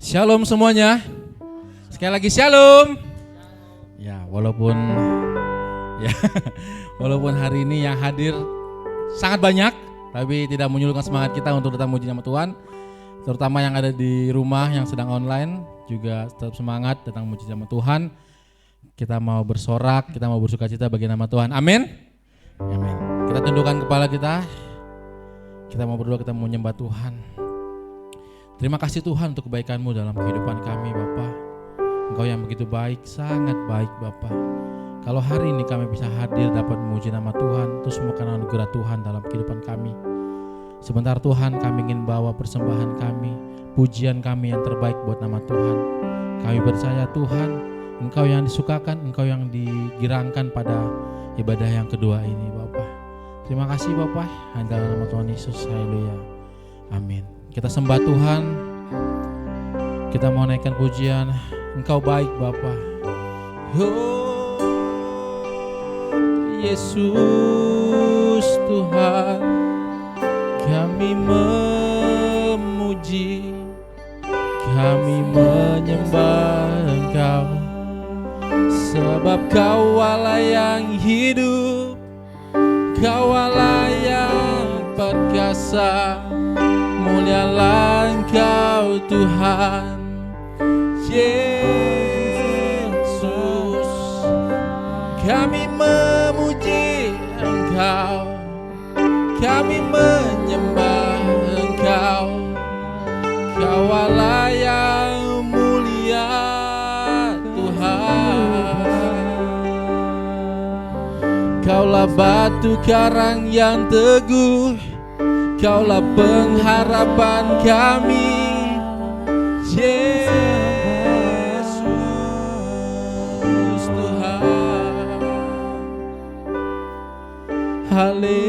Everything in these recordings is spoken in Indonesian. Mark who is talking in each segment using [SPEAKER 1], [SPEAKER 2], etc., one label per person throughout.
[SPEAKER 1] Shalom semuanya. Sekali lagi shalom. Ya, walaupun hari ini yang hadir sangat banyak, tapi tidak menyurutkan semangat kita untuk tetap memuji nama Tuhan. Terutama yang ada di rumah yang sedang online juga tetap semangat datang memuji nama Tuhan. Kita mau bersorak, kita mau bersukacita bagi nama Tuhan. Amin. Amin. Kita tundukkan kepala kita. Kita mau berdoa, kita mau menyembah Tuhan. Terima kasih Tuhan untuk kebaikan-Mu dalam kehidupan kami Bapa. Engkau yang begitu baik, sangat baik Bapa. Kalau hari ini kami bisa hadir dapat memuji nama Tuhan, itu semua karena anugerah Tuhan dalam kehidupan kami. Sebentar Tuhan, kami ingin bawa persembahan kami, pujian kami yang terbaik buat nama Tuhan. Kami percaya Tuhan, Engkau yang disukakan, Engkau yang digirangkan pada ibadah yang kedua ini Bapa. Terima kasih Bapa, hanya dalam nama Tuhan Yesus, haleluya. Amin. Kita sembah Tuhan, kita mau naikkan pujian, Engkau baik Bapa. Oh Yesus Tuhan, kami memuji, kami menyembah Engkau, sebab Kau Allah yang hidup, Kau Allah yang perkasa. Mulialah Engkau Tuhan Yesus, kami memuji Engkau, kami menyembah Engkau, Kau Allah yang mulia Tuhan. Kaulah batu karang yang teguh, Kaulah pengharapan kami, Yesus Tuhan. Haleluya,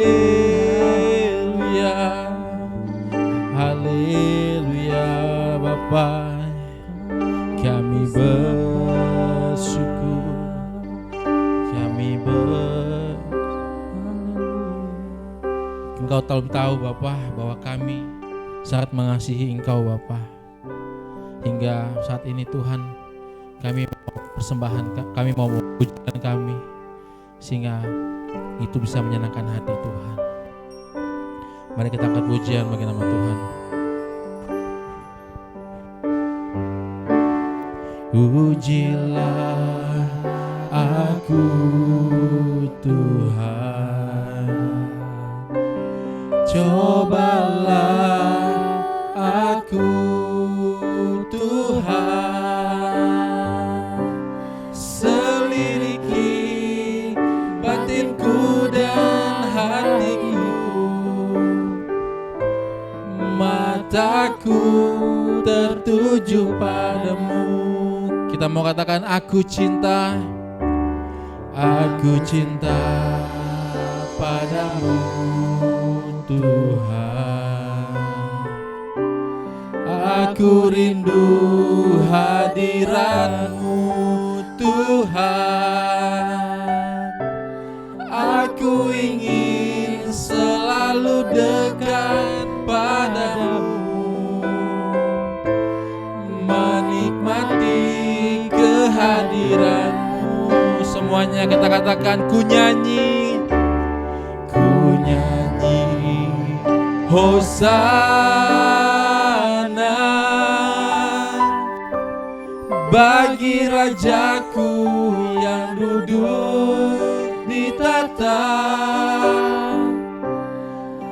[SPEAKER 1] haleluya Bapa. Kami bersyukur, kami Engkau tahu Bapa bahwa kami sangat mengasihi Engkau Bapa. Hingga saat ini Tuhan, kami mau persembahan, kami mau pujian kami, sehingga itu bisa menyenangkan hati Tuhan. Mari kita angkat pujian bagi nama Tuhan. Pujilah aku Tuhan, cobalah aku Tuhan, selidiki batinku dan hatiku, mataku tertuju padamu. Kita mau katakan aku cinta padamu Tuhan, aku rindu hadirat-Mu Tuhan, aku ingin selalu dekat padamu, menikmati kehadiran-Mu. Semuanya kita katakan, ku nyanyi Hosana bagi Rajaku yang duduk di tahta.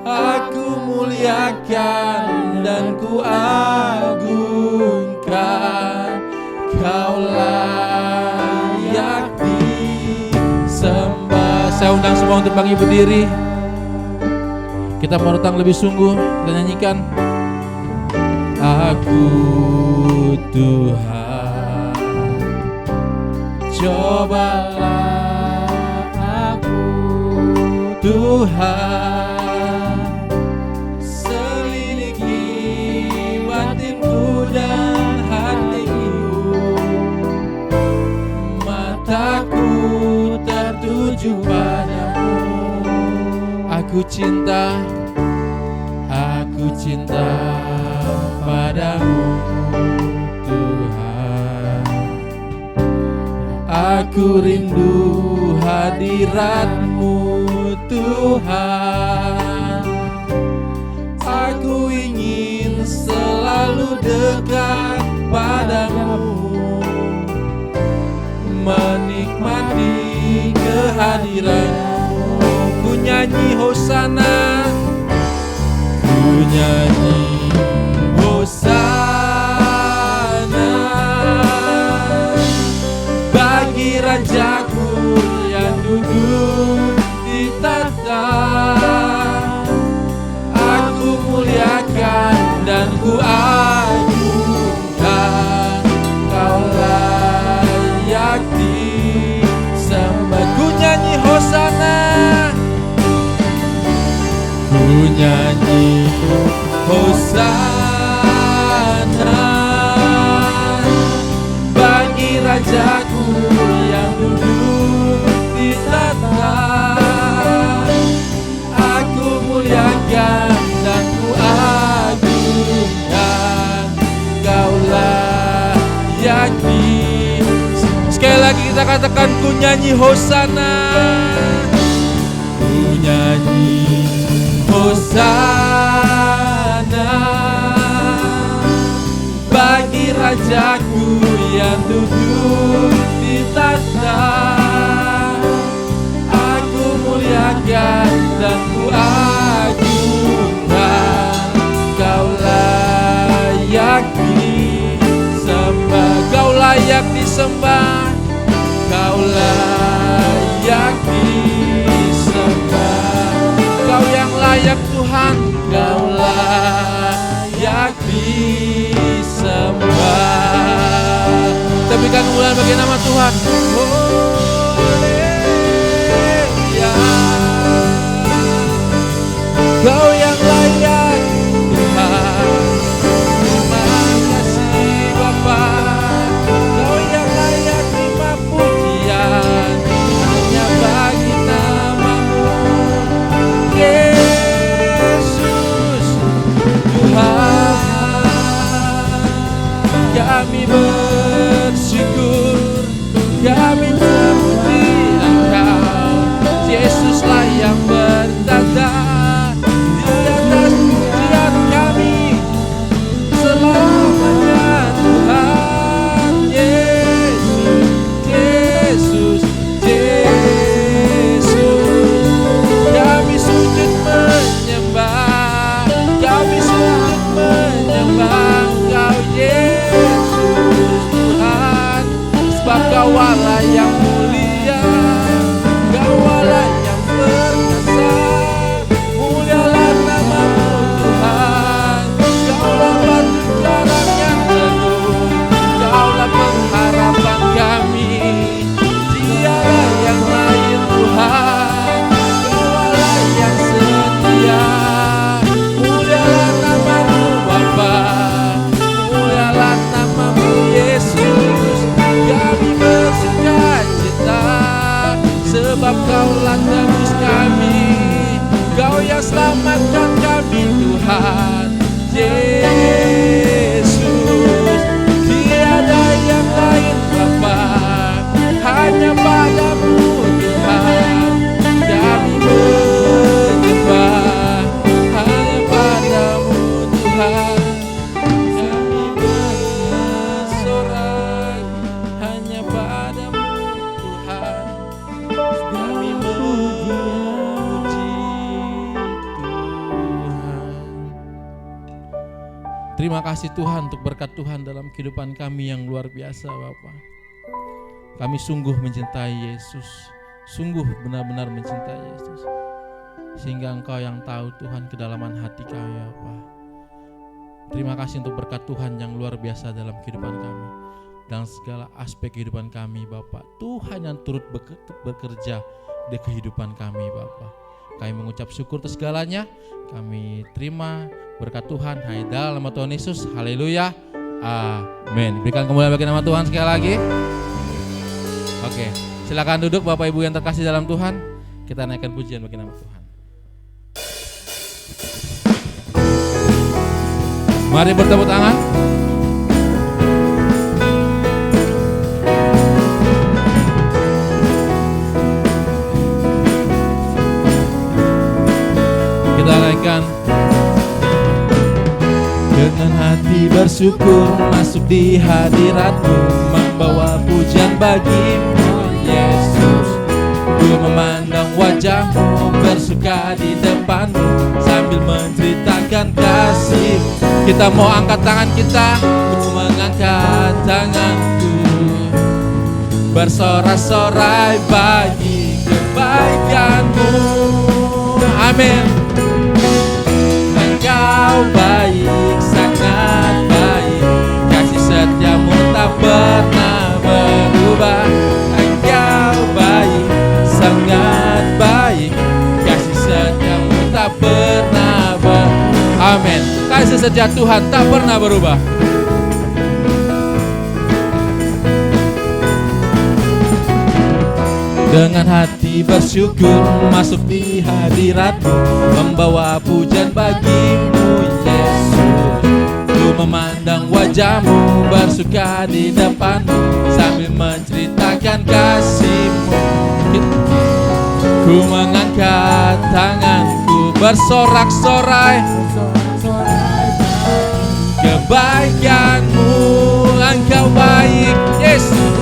[SPEAKER 1] Aku muliakan dan ku agungkan, Kau layak disembah. Saya undang semua untuk bangkit berdiri. Kita mau datang lebih sungguh dan nyanyikan aku Tuhan, cobalah aku Tuhan, selidiki batinku dan hatiku, mataku tertuju padamu. Aku cinta padamu Aku rindu hadirat-Mu Tuhan. Aku ingin selalu dekat padamu, menikmati kehadiran-Mu. Ku nyanyi hosana, ku nyanyi hosana bagi Rajaku yang duduk di tahta. Aku muliakan dan ku agungkan, Kau layak disembah. Ku nyanyi hosana, ku nyanyi hosana bagi Rajaku yang duduk di tahta. Aku muliakan dan ku agungkan, Kau layak disembah. Sekali lagi kita katakan, ku nyanyi hosana, ku nyanyi hosana bagi Rajaku yang duduk di tahta. Aku muliakan dan ku agungkan, Kau layak disembah. Kau layak disembah, Kau layak disembah. Kau yang layak Tuhan, Kau layak disembah. Tepikan kemuliaan bagi nama Tuhan. Haleluya. Kau yang layak Tuhan. Terima kasih Bapa. Kau yang layak terima pujian hanya bagi nama-Mu Yesus Tuhan. Kami bersyukur, kami memuji Engkau. Yesuslah yang bertata di atas pujian kami selamanya Tuhan. Yesus, Yesus, Yesus. Kami sujud menyembah, kami sujud menyembah Engkau Yesus Tuhan. Sebab Kau Allah yang mulia, Kau Allah yang perkasa. Mulialah nama-Mu Tuhan. Kaulah batu karang yang teguh, Kaulah pengharapan kami. Tiada yang lain Tuhan, Kau Allah yang setia. Mulialah nama-Mu Bapa, mulialah nama-Mu Yesus. Kami bersuka cita sebab Kaulah tebus kami. Kau yang selamatkan kami Tuhan Yesus. Tiada yang lain Bapa, hanya pada-Mu Tuhan. Kami menyembah hanya pada-Mu Tuhan. Kami bersorak hanya pada-Mu Tuhan. Kami memuji Tuhan. Terima kasih Tuhan untuk berkat Tuhan dalam kehidupan kami yang luar biasa Bapa. Kami sungguh mencintai Yesus, sungguh benar-benar mencintai Yesus. Sehingga Engkau yang tahu Tuhan kedalaman hati kami Bapa. Terima kasih untuk berkat Tuhan yang luar biasa dalam kehidupan kami, dalam segala aspek kehidupan kami Bapa. Tuhan yang turut bekerja di kehidupan kami Bapa. Kami mengucap syukur atas segalanya. Kami terima berkat Tuhan hanya dalam nama Tuhan Yesus. Haleluya. Amin. Berikan kemuliaan bagi nama Tuhan sekali lagi. Oke, silakan duduk Bapak Ibu yang terkasih dalam Tuhan. Kita naikkan pujian bagi nama Tuhan. Mari bertepuk tangan. nyanyikan. Dengan hati bersyukur masuk di hadirat-Mu, membawa pujian bagi-Mu Yesus. Ku memandang wajah-Mu, bersuka di depan-Mu, sambil menceritakan kasih. Kita mau angkat tangan kita, ku mengangkat tanganku, bersorak-sorai bagi kebaikan-Mu. Amin. Engkau baik, sangat baik, kasih setia-Mu tak pernah berubah. Engkau baik, sangat baik, kasih setia-Mu tak pernah berubah. Amin. Kasih setia Tuhan tak pernah berubah. Dengan hati bersyukur masuk di hadirat-Mu, membawa pujian bagi-Mu Yesus. Ku memandang wajah-Mu, bersuka di depan-Mu, sambil menceritakan kasih-Mu. Ku mengangkat tanganku, bersorak-sorai kebaikan-Mu. Engkau baik, Yesus.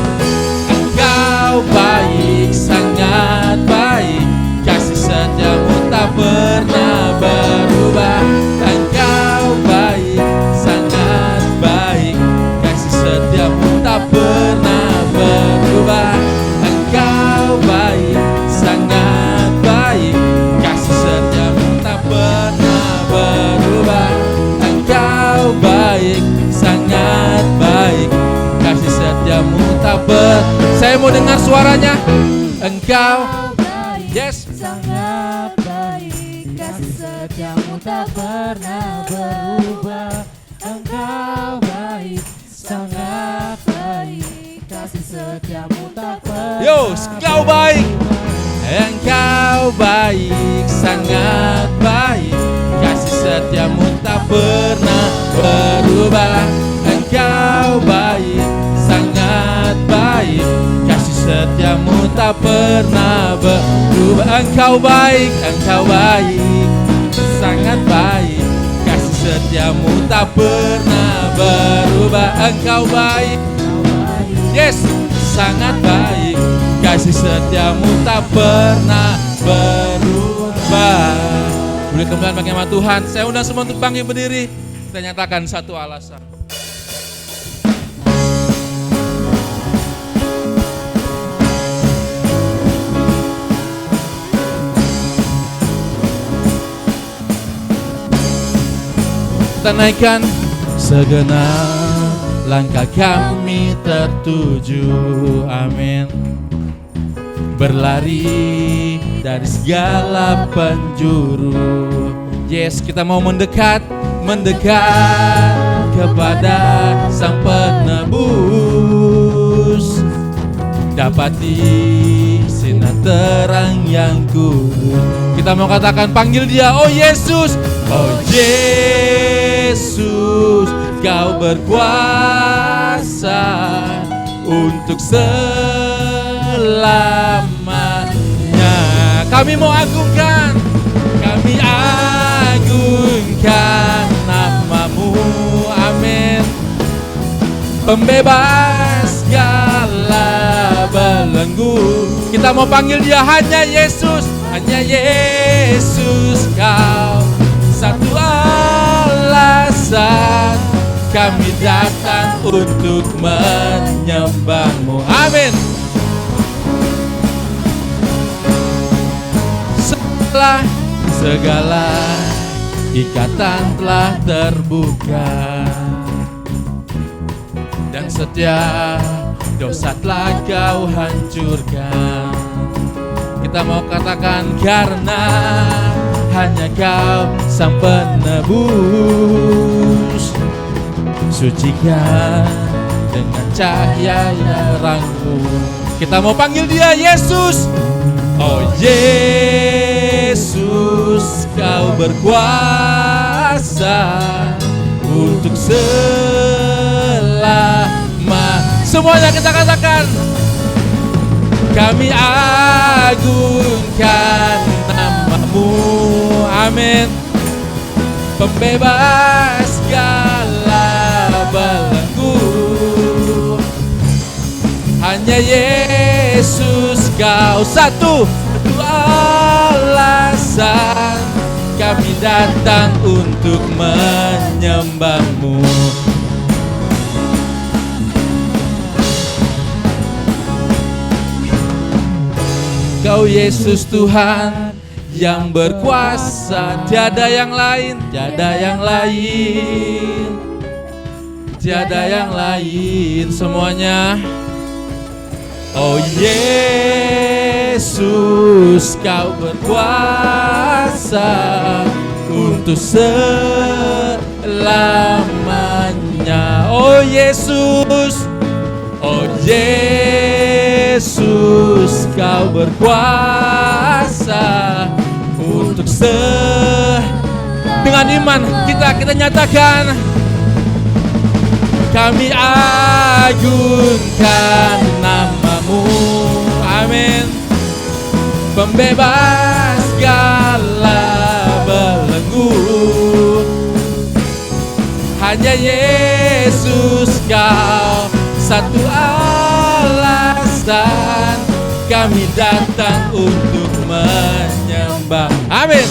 [SPEAKER 1] Engkau baik, sangat baik, kasih setia-Mu tak pernah berubah. Engkau baik, sangat baik, kasih setia-Mu tak pernah berubah. Engkau baik, sangat baik, kasih setia-Mu tak pernah berubah. Engkau baik, sangat baik, kasih setia-Mu tak pernah. Saya mau dengar suaranya. Engkau
[SPEAKER 2] baik,
[SPEAKER 1] yes,
[SPEAKER 2] sangat baik, kasih setia-Mu tak pernah berubah. Engkau baik, sangat baik, kasih setia-Mu tak pernah.
[SPEAKER 1] yo, engkau baik. Engkau baik, sangat baik, kasih setia-Mu tak pernah berubah. Engkau baik, sangat baik, kasih setia-Mu tak pernah berubah. Engkau baik, sangat baik, kasih setia-Mu tak pernah berubah. Engkau baik, yes, sangat baik, kasih setia-Mu tak pernah berubah. Boleh kembali bagi nama Tuhan. Saya undang semua untuk bangkit berdiri. Kita nyatakan satu alasan. Kita naikkan. Segenap langkah kami tertuju, amin, berlari dari segala penjuru. Yes, kita mau mendekat kepada Sang Penebus, dapati sinar terang yang kudus. Kita mau katakan, panggil Dia, oh Yesus, oh Yesus, Kau berkuasa untuk selamanya. Kami mau agungkan, nama-Mu, amin. Pembebas segala belenggu. Kita mau panggil Dia, hanya Yesus, Kau satu alasan kami datang untuk menyembah-Mu, amin. Setelah segala ikatan telah terbuka dan setiap dosa telah Kau hancurkan. Kita mau katakan, karena hanya Kau Sang Penebus, sucikan dengan cahaya terang-Mu. Kita mau panggil Dia, Yesus, oh Yesus, Kau berkuasa untuk selama. Semuanya kita katakan, kami agungkan nama-Mu, amin. pembebas segala belenggu. Hanya Yesus kau satu alasan kami datang untuk menyembah-Mu. Kau Yesus Tuhan yang berkuasa, tiada yang lain, tiada yang lain, tiada yang lain. Semuanya. Oh Yesus, kau berkuasa untuk selamanya. Oh Yesus, oh Yesus, kau berkuasa untuk dengan iman kita nyatakan, kami agungkan nama-Mu. Amin. Pembebas segala belenggu. Hanya Yesus kau satu alasan kami datang untuk menyembah. Amin.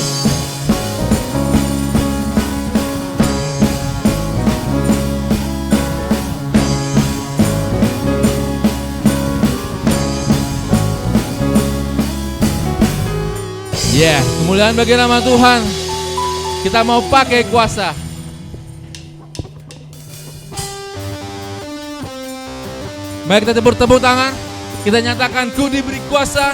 [SPEAKER 1] Ya, kemuliaan bagi nama Tuhan. Kita mau pakai kuasa. Mari kita tepuk tangan. Kita nyatakan, ku diberi kuasa.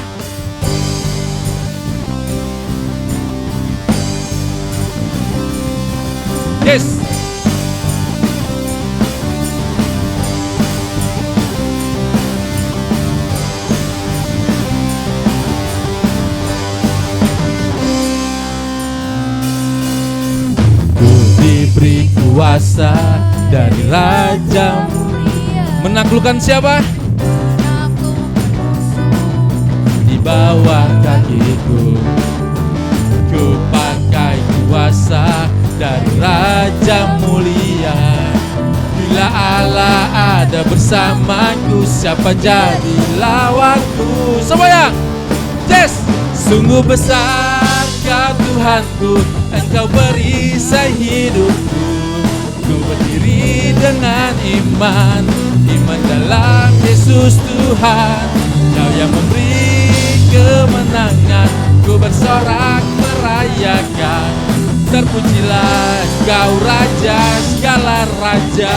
[SPEAKER 1] Yes. Diberi kuasa dari Raja menaklukkan siapa? Di bawah kakiku. Ku pakai kuasa dari Raja mulia. Bila Allah ada bersamaku, siapa jadi lawanku? Semuanya. Yes. Sungguh besar Kau Tuhanku, Engkau perisai hidupku. Ku berdiri dengan iman dalam Yesus Tuhan. Kau yang memberi kemenangan, ku bersorak merayakan. Terpujilah Kau Raja segala raja.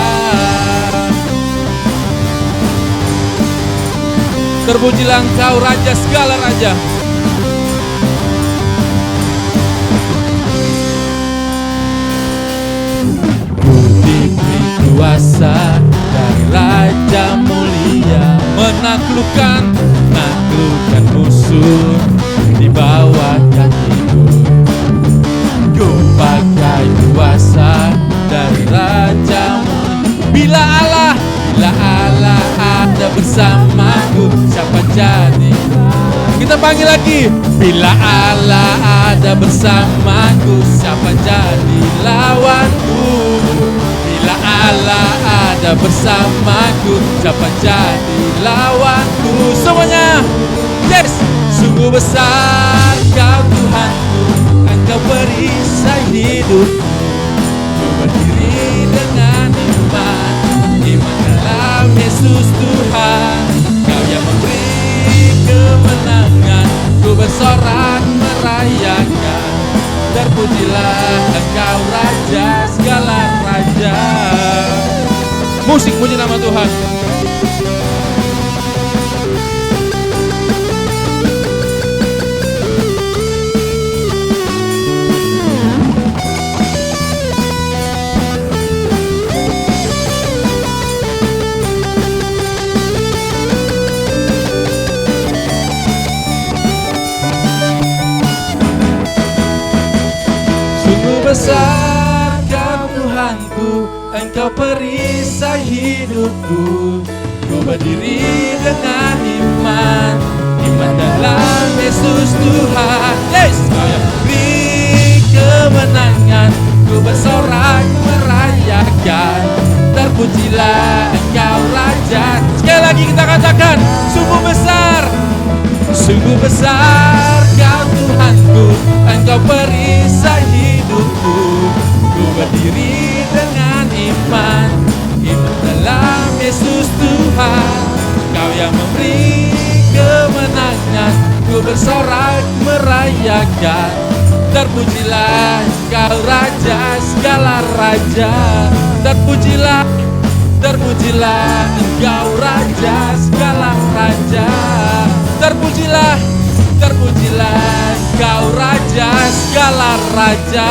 [SPEAKER 1] Terpujilah Engkau Raja segala raja. Kuasa dari Raja mulia, menaklukkan musuh di bawah kakiku. Ku pakai kuasa dari Raja mulia. Bila Allah ada bersamaku, siapa jadi? Kita panggil lagi. Bila Allah ada bersamaku, siapa jadi lawanku? Bila Allah ada bersamaku, siapa jadi lawanku? Semuanya. Yes. Sungguh besar Kau Tuhanku, Engkau perisai hidupku. Ku berdiri dengan iman dalam Yesus Tuhan. Kau yang memberi kemenangan, ku bersorak merayakan. Terpujilah Engkau Raja segala raja. Musik puji nama Tuhan. Besar Kau Tuhanku, Engkau perisai hidupku. Ku berdiri dengan iman dalam Yesus Tuhan. Yes. Kau yang beri kemenangan, ku terpujilah Engkau Raja. Sekali lagi kita katakan, sungguh besar Kau Tuhanku, Engkau perisai hidupku. Ku berdiri dengan iman dalam Yesus Tuhan. Kau yang memberi kemenangan, ku bersorak merayakan. Terpujilah Engkau Raja segala raja. Terpujilah Engkau Raja segala raja. Terpujilah Engkau Raja segala raja.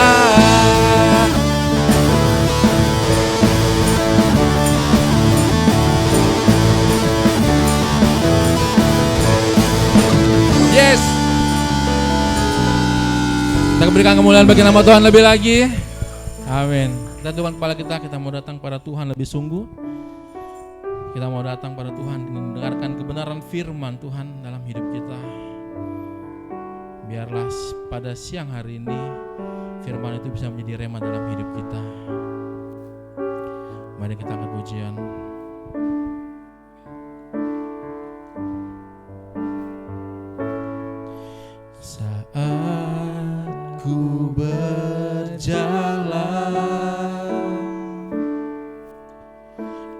[SPEAKER 1] Yes. Kita berikan kemuliaan bagi nama Tuhan lebih lagi. Amin. Kita tundukkan kepala kita mau datang pada Tuhan lebih sungguh. Kita mau datang pada Tuhan dengan mendengarkan kebenaran firman Tuhan dalam hidup kita. Biarlah pada siang hari ini firman itu bisa menjadi rema dalam hidup kita. Mari kita angkat pujian. Saat ku berjalan,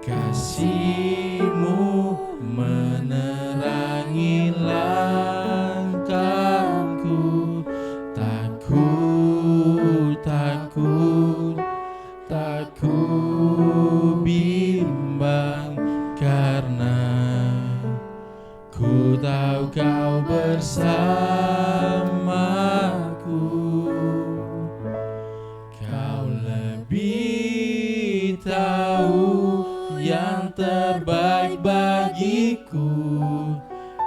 [SPEAKER 1] kasih-Mu menerangi langkahku. Tak ku bimbang, karena ku tahu Kau bersamaku. Kau lebih tahu yang terbaik bagiku.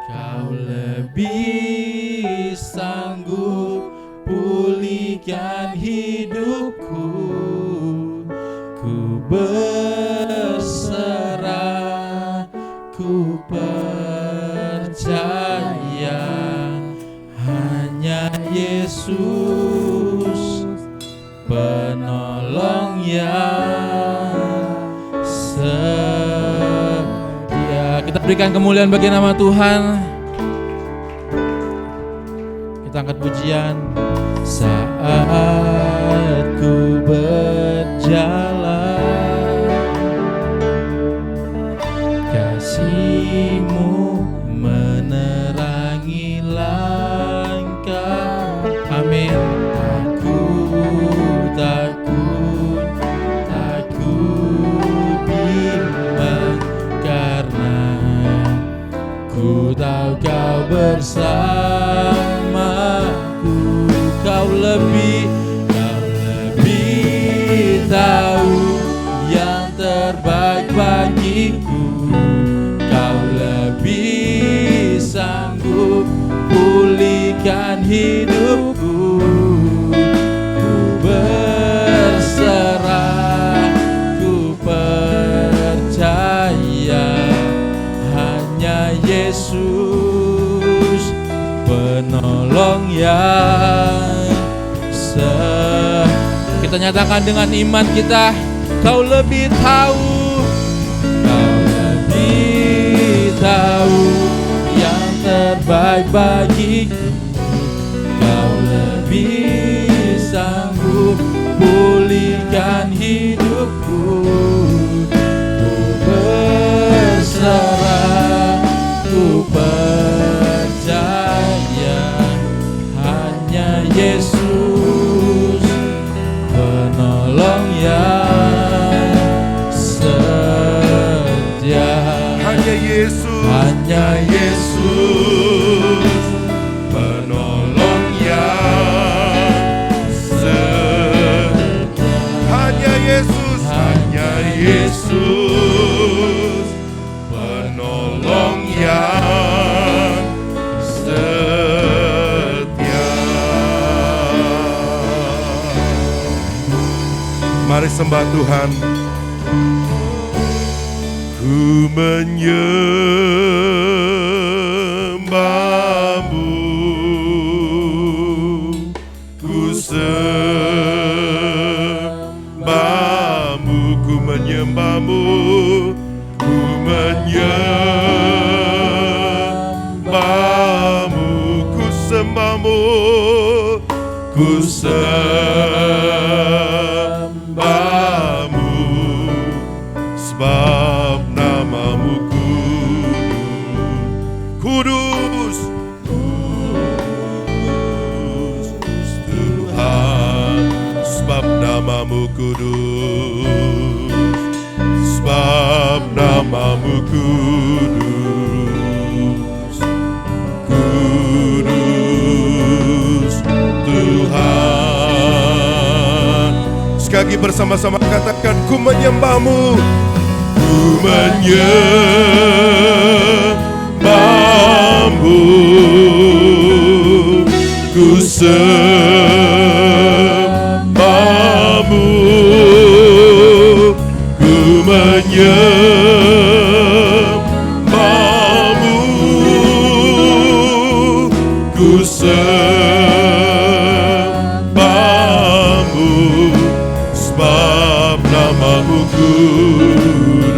[SPEAKER 1] Kau lebih sanggup pulihkan hidupku. Ku berserah, ku percaya, hanya Yesus penolong yang setia. Kita berikan kemuliaan bagi nama Tuhan. Kita angkat pujian. Saat ku berjalan, kasih-Mu menerangi langkah. Amin. Tak ku bimbang, karena ku tahu Kau bersamaku. Kau lebih tahu yang terbaik bagiku. Kau lebih sanggup pulihkan hidupku. Ku berserah, ku percaya, hanya Yesus penolong yang kita nyatakan dengan iman kita. Kau lebih tahu yang terbaik bagiku. Kau lebih sanggup pulihkan hidupku. Ku berserah, ku percaya, hanya Yesus penolong yang setia. Hanya Yesus
[SPEAKER 3] penolong yang setia. Hanya Yesus penolong yang setia. Mari sembah Tuhan. Ku menyembah-Mu, ku sembah-Mu, ku menyembah-Mu, ku sembahmu, ku sembahmu, sebab namamu kudus, kudus, Tuhan, sebab namamu kudus, sebab namamu kudus, kudus, Tuhan. Sekali lagi bersama-sama katakan, ku menyembahmu, ku menyembahmu, ku sembahmu, ku menyembahmu, ku sembahmu, sebab namamu kudus,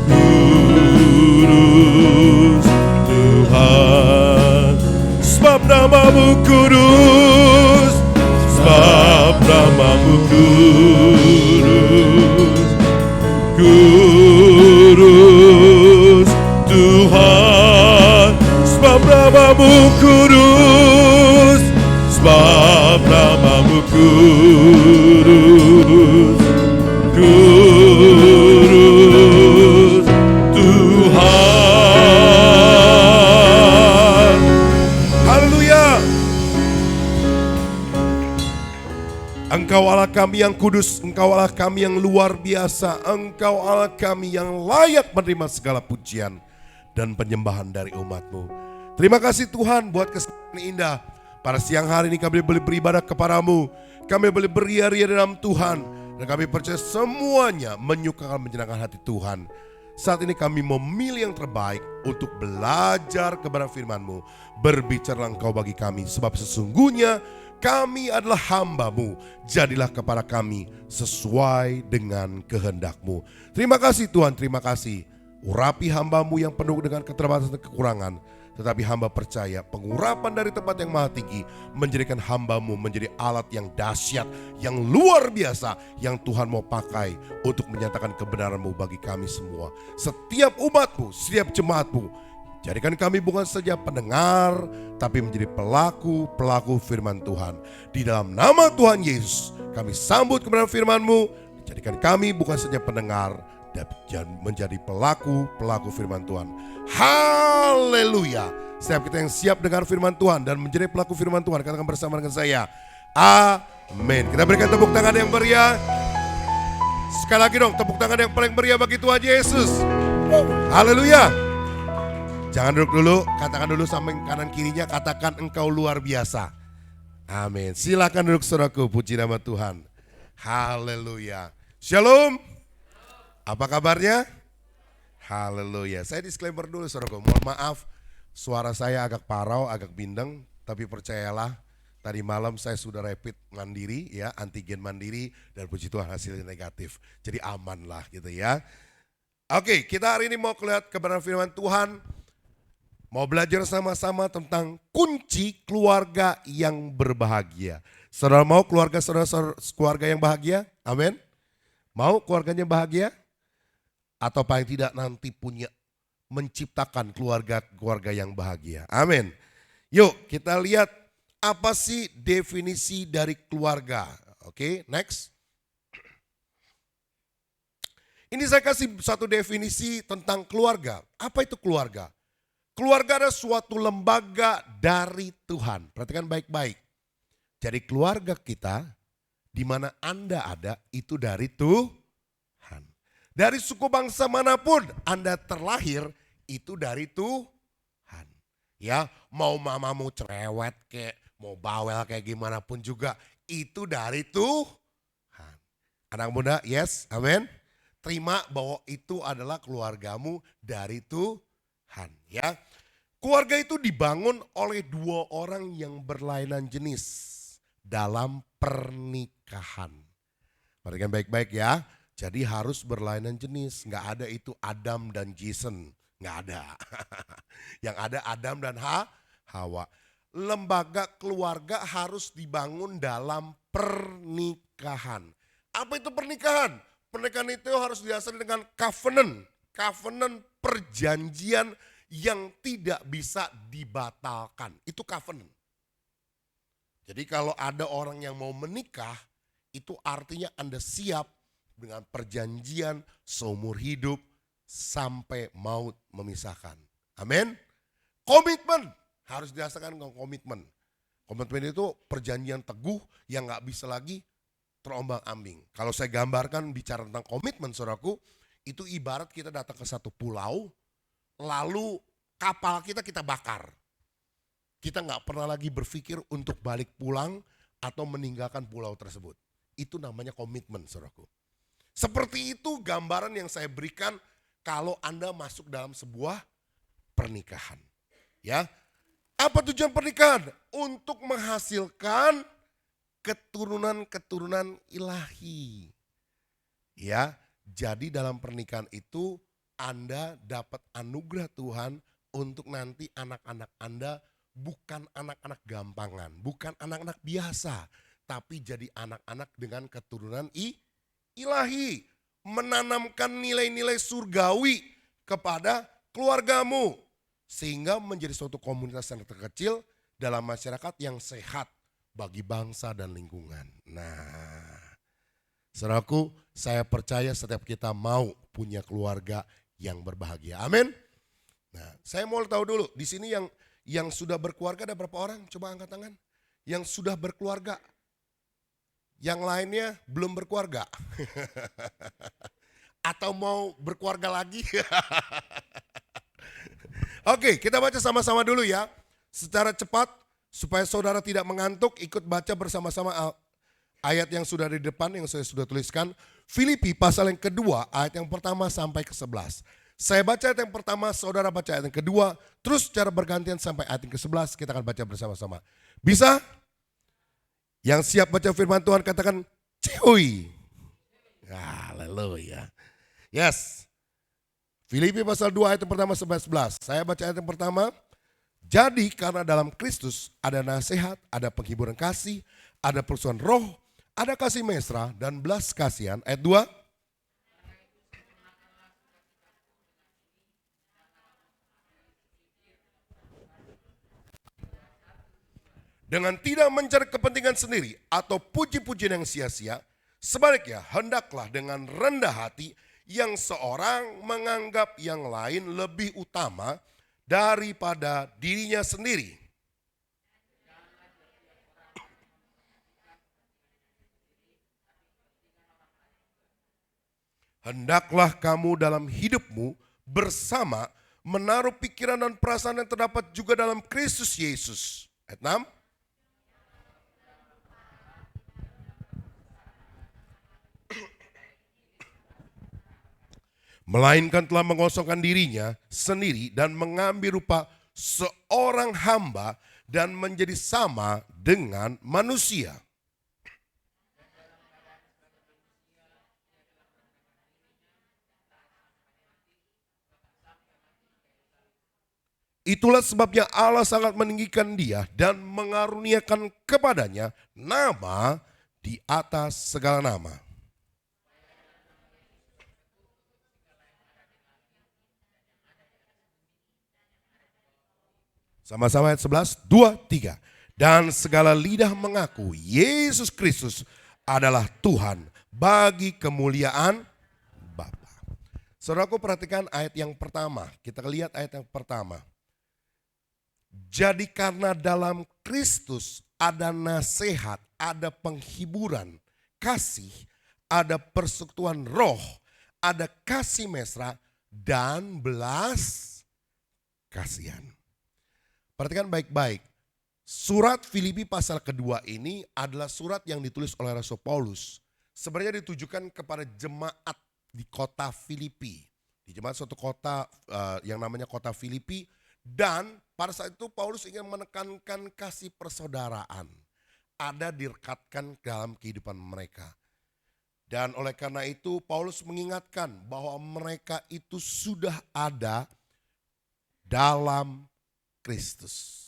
[SPEAKER 3] kudus, Tuhan, sebab namamu kudus, sebab namamu kudus, kudus, Tuhan, sebab namamu kudus, sebab namamu kudus, kudus, Tuhan. Haleluya. Engkau Allah kami yang kudus, Engkau Allah kami yang luar biasa, Engkau Allah kami yang layak menerima segala pujian dan penyembahan dari umat-Mu. Terima kasih Tuhan buat kesempatan indah. Pada siang hari ini kami boleh beribadah kepadamu, kami boleh beria-ria dalam Tuhan, dan kami percaya semuanya menyukakan menyenangkan hati Tuhan. Saat ini kami memilih yang terbaik untuk belajar kebenaran firman-Mu. Berbicara Engkau bagi kami, sebab sesungguhnya kami adalah hamba-Mu. Jadilah kepada kami sesuai dengan kehendak-Mu. Terima kasih Tuhan, terima kasih. Urapi hamba-Mu yang penuh dengan keterbatasan dan kekurangan. Tetapi hamba percaya pengurapan dari tempat yang maha tinggi menjadikan hamba-Mu menjadi alat yang dahsyat, yang luar biasa, yang Tuhan mau pakai untuk menyatakan kebenaran-Mu bagi kami semua. Setiap umat-Mu, setiap jemaat-Mu, jadikan kami bukan saja pendengar, tapi menjadi pelaku firman Tuhan. Di dalam nama Tuhan Yesus, kami sambut kebenaran firman-Mu. Jadikan kami bukan saja pendengar, dan menjadi pelaku firman Tuhan. Haleluya. Setiap kita yang siap dengar firman Tuhan dan menjadi pelaku firman Tuhan, katakan bersama dengan saya, amin. Kita berikan tepuk tangan yang meriah. Sekali lagi dong, tepuk tangan yang paling meriah bagi Tuhan Yesus. Haleluya. Jangan duduk dulu, katakan dulu samping kanan kirinya, katakan engkau luar biasa. Amin. Silakan duduk saudaraku, puji nama Tuhan. Haleluya. Shalom. Apa kabarnya? Haleluya. Saya disclaimer dulu saudaraku, mohon maaf suara saya agak parau, agak bindeng, tapi percayalah tadi malam saya sudah rapid mandiri ya, antigen mandiri, dan puji Tuhan hasilnya negatif. Jadi aman lah gitu ya. Oke, kita hari ini mau lihat kebenaran firman Tuhan. Mau belajar sama-sama tentang kunci keluarga yang berbahagia. Saudara mau keluarga yang bahagia? Amin. Mau keluarganya bahagia? Atau paling tidak nanti punya menciptakan keluarga yang bahagia. Amin. Yuk kita lihat apa sih definisi dari keluarga. Oke, next. Ini saya kasih satu definisi tentang keluarga. Apa itu keluarga? Keluarga adalah suatu lembaga dari Tuhan. Perhatikan baik-baik. Jadi keluarga kita, di mana Anda ada, itu dari Tuhan. Dari suku bangsa manapun Anda terlahir, itu dari Tuhan. Ya, mau mamamu cerewet kayak, mau bawel kayak gimana pun juga, itu dari Tuhan. Anak muda, yes, amin. Terima bahwa itu adalah keluargamu dari Tuhan. Ya, keluarga itu dibangun oleh dua orang yang berlainan jenis dalam pernikahan. Perhatikan baik-baik ya. Jadi harus berlainan jenis, nggak ada itu Adam dan Jason, Nggak ada. Yang ada Adam dan Hawa. Lembaga keluarga harus dibangun dalam pernikahan. Apa itu pernikahan? Pernikahan itu harus didasari dengan covenant. Covenant perjanjian yang tidak bisa dibatalkan. Itu covenant. Jadi kalau ada orang yang mau menikah, itu artinya Anda siap dengan perjanjian seumur hidup sampai maut memisahkan. Amin. Komitmen harus didasarkan dengan komitmen. Komitmen itu perjanjian teguh yang gak bisa lagi terombang-ambing. Kalau saya gambarkan bicara tentang komitmen saudaraku, itu ibarat kita datang ke satu pulau, lalu kapal kita bakar. Kita gak pernah lagi berpikir untuk balik pulang atau meninggalkan pulau tersebut. Itu namanya komitmen saudaraku. Seperti itu gambaran yang saya berikan kalau Anda masuk dalam sebuah pernikahan. Ya. Apa tujuan pernikahan? Untuk menghasilkan keturunan-keturunan ilahi. Ya, jadi dalam pernikahan itu Anda dapat anugerah Tuhan untuk nanti anak-anak Anda bukan anak-anak gampangan, bukan anak-anak biasa, tapi jadi anak-anak dengan keturunan ilahi. Menanamkan nilai-nilai surgawi kepada keluargamu. Sehingga menjadi suatu komunitas yang terkecil dalam masyarakat yang sehat bagi bangsa dan lingkungan. Nah, saudaraku, saya percaya setiap kita mau punya keluarga yang berbahagia. Amin. Nah, saya mau tahu dulu, di sini yang sudah berkeluarga ada berapa orang? Coba angkat tangan. Yang sudah berkeluarga. Yang lainnya belum berkeluarga. Atau mau berkeluarga lagi. Oke, kita baca sama-sama dulu ya. Secara cepat supaya saudara tidak mengantuk, ikut baca bersama-sama ayat yang sudah di depan yang saya sudah tuliskan. Filipi pasal yang kedua ayat yang pertama sampai ke-11. Saya baca ayat yang pertama, saudara baca ayat yang kedua, terus secara bergantian sampai ayat yang ke-11 kita akan baca bersama-sama. Bisa? Yang siap baca firman Tuhan katakan cuy. Haleluya. Yes. Filipi pasal 2 ayat yang pertama sampai 11. Saya baca ayat yang pertama. Jadi karena dalam Kristus ada nasihat, ada penghiburan kasih, ada persuan roh, ada kasih mesra dan belas kasihan. Ayat 2. Dengan tidak mencari kepentingan sendiri atau puji-pujian yang sia-sia, sebaliknya hendaklah dengan rendah hati yang seorang menganggap yang lain lebih utama daripada dirinya sendiri. Hendaklah kamu dalam hidupmu bersama menaruh pikiran dan perasaan yang terdapat juga dalam Kristus Yesus. Ayat 6. Melainkan telah mengosongkan dirinya sendiri dan mengambil rupa seorang hamba dan menjadi sama dengan manusia. Itulah sebabnya Allah sangat meninggikan dia dan mengaruniakan kepadanya nama di atas segala nama. Sama-sama ayat 11, 2, 3. Dan segala lidah mengaku Yesus Kristus adalah Tuhan bagi kemuliaan Bapa. Saudaraku perhatikan ayat yang pertama. Kita lihat ayat yang pertama. Jadi karena dalam Kristus ada nasihat, ada penghiburan, kasih, ada persekutuan roh, ada kasih mesra dan belas kasihan. Perhatikan baik-baik. Surat Filipi pasal kedua ini adalah surat yang ditulis oleh Rasul Paulus. Sebenarnya ditujukan kepada jemaat di kota Filipi. Di jemaat suatu kota yang namanya kota Filipi. Dan pada saat itu Paulus ingin menekankan kasih persaudaraan. Ada direkatkan dalam kehidupan mereka. Dan oleh karena itu Paulus mengingatkan bahwa mereka itu sudah ada dalam Kristus.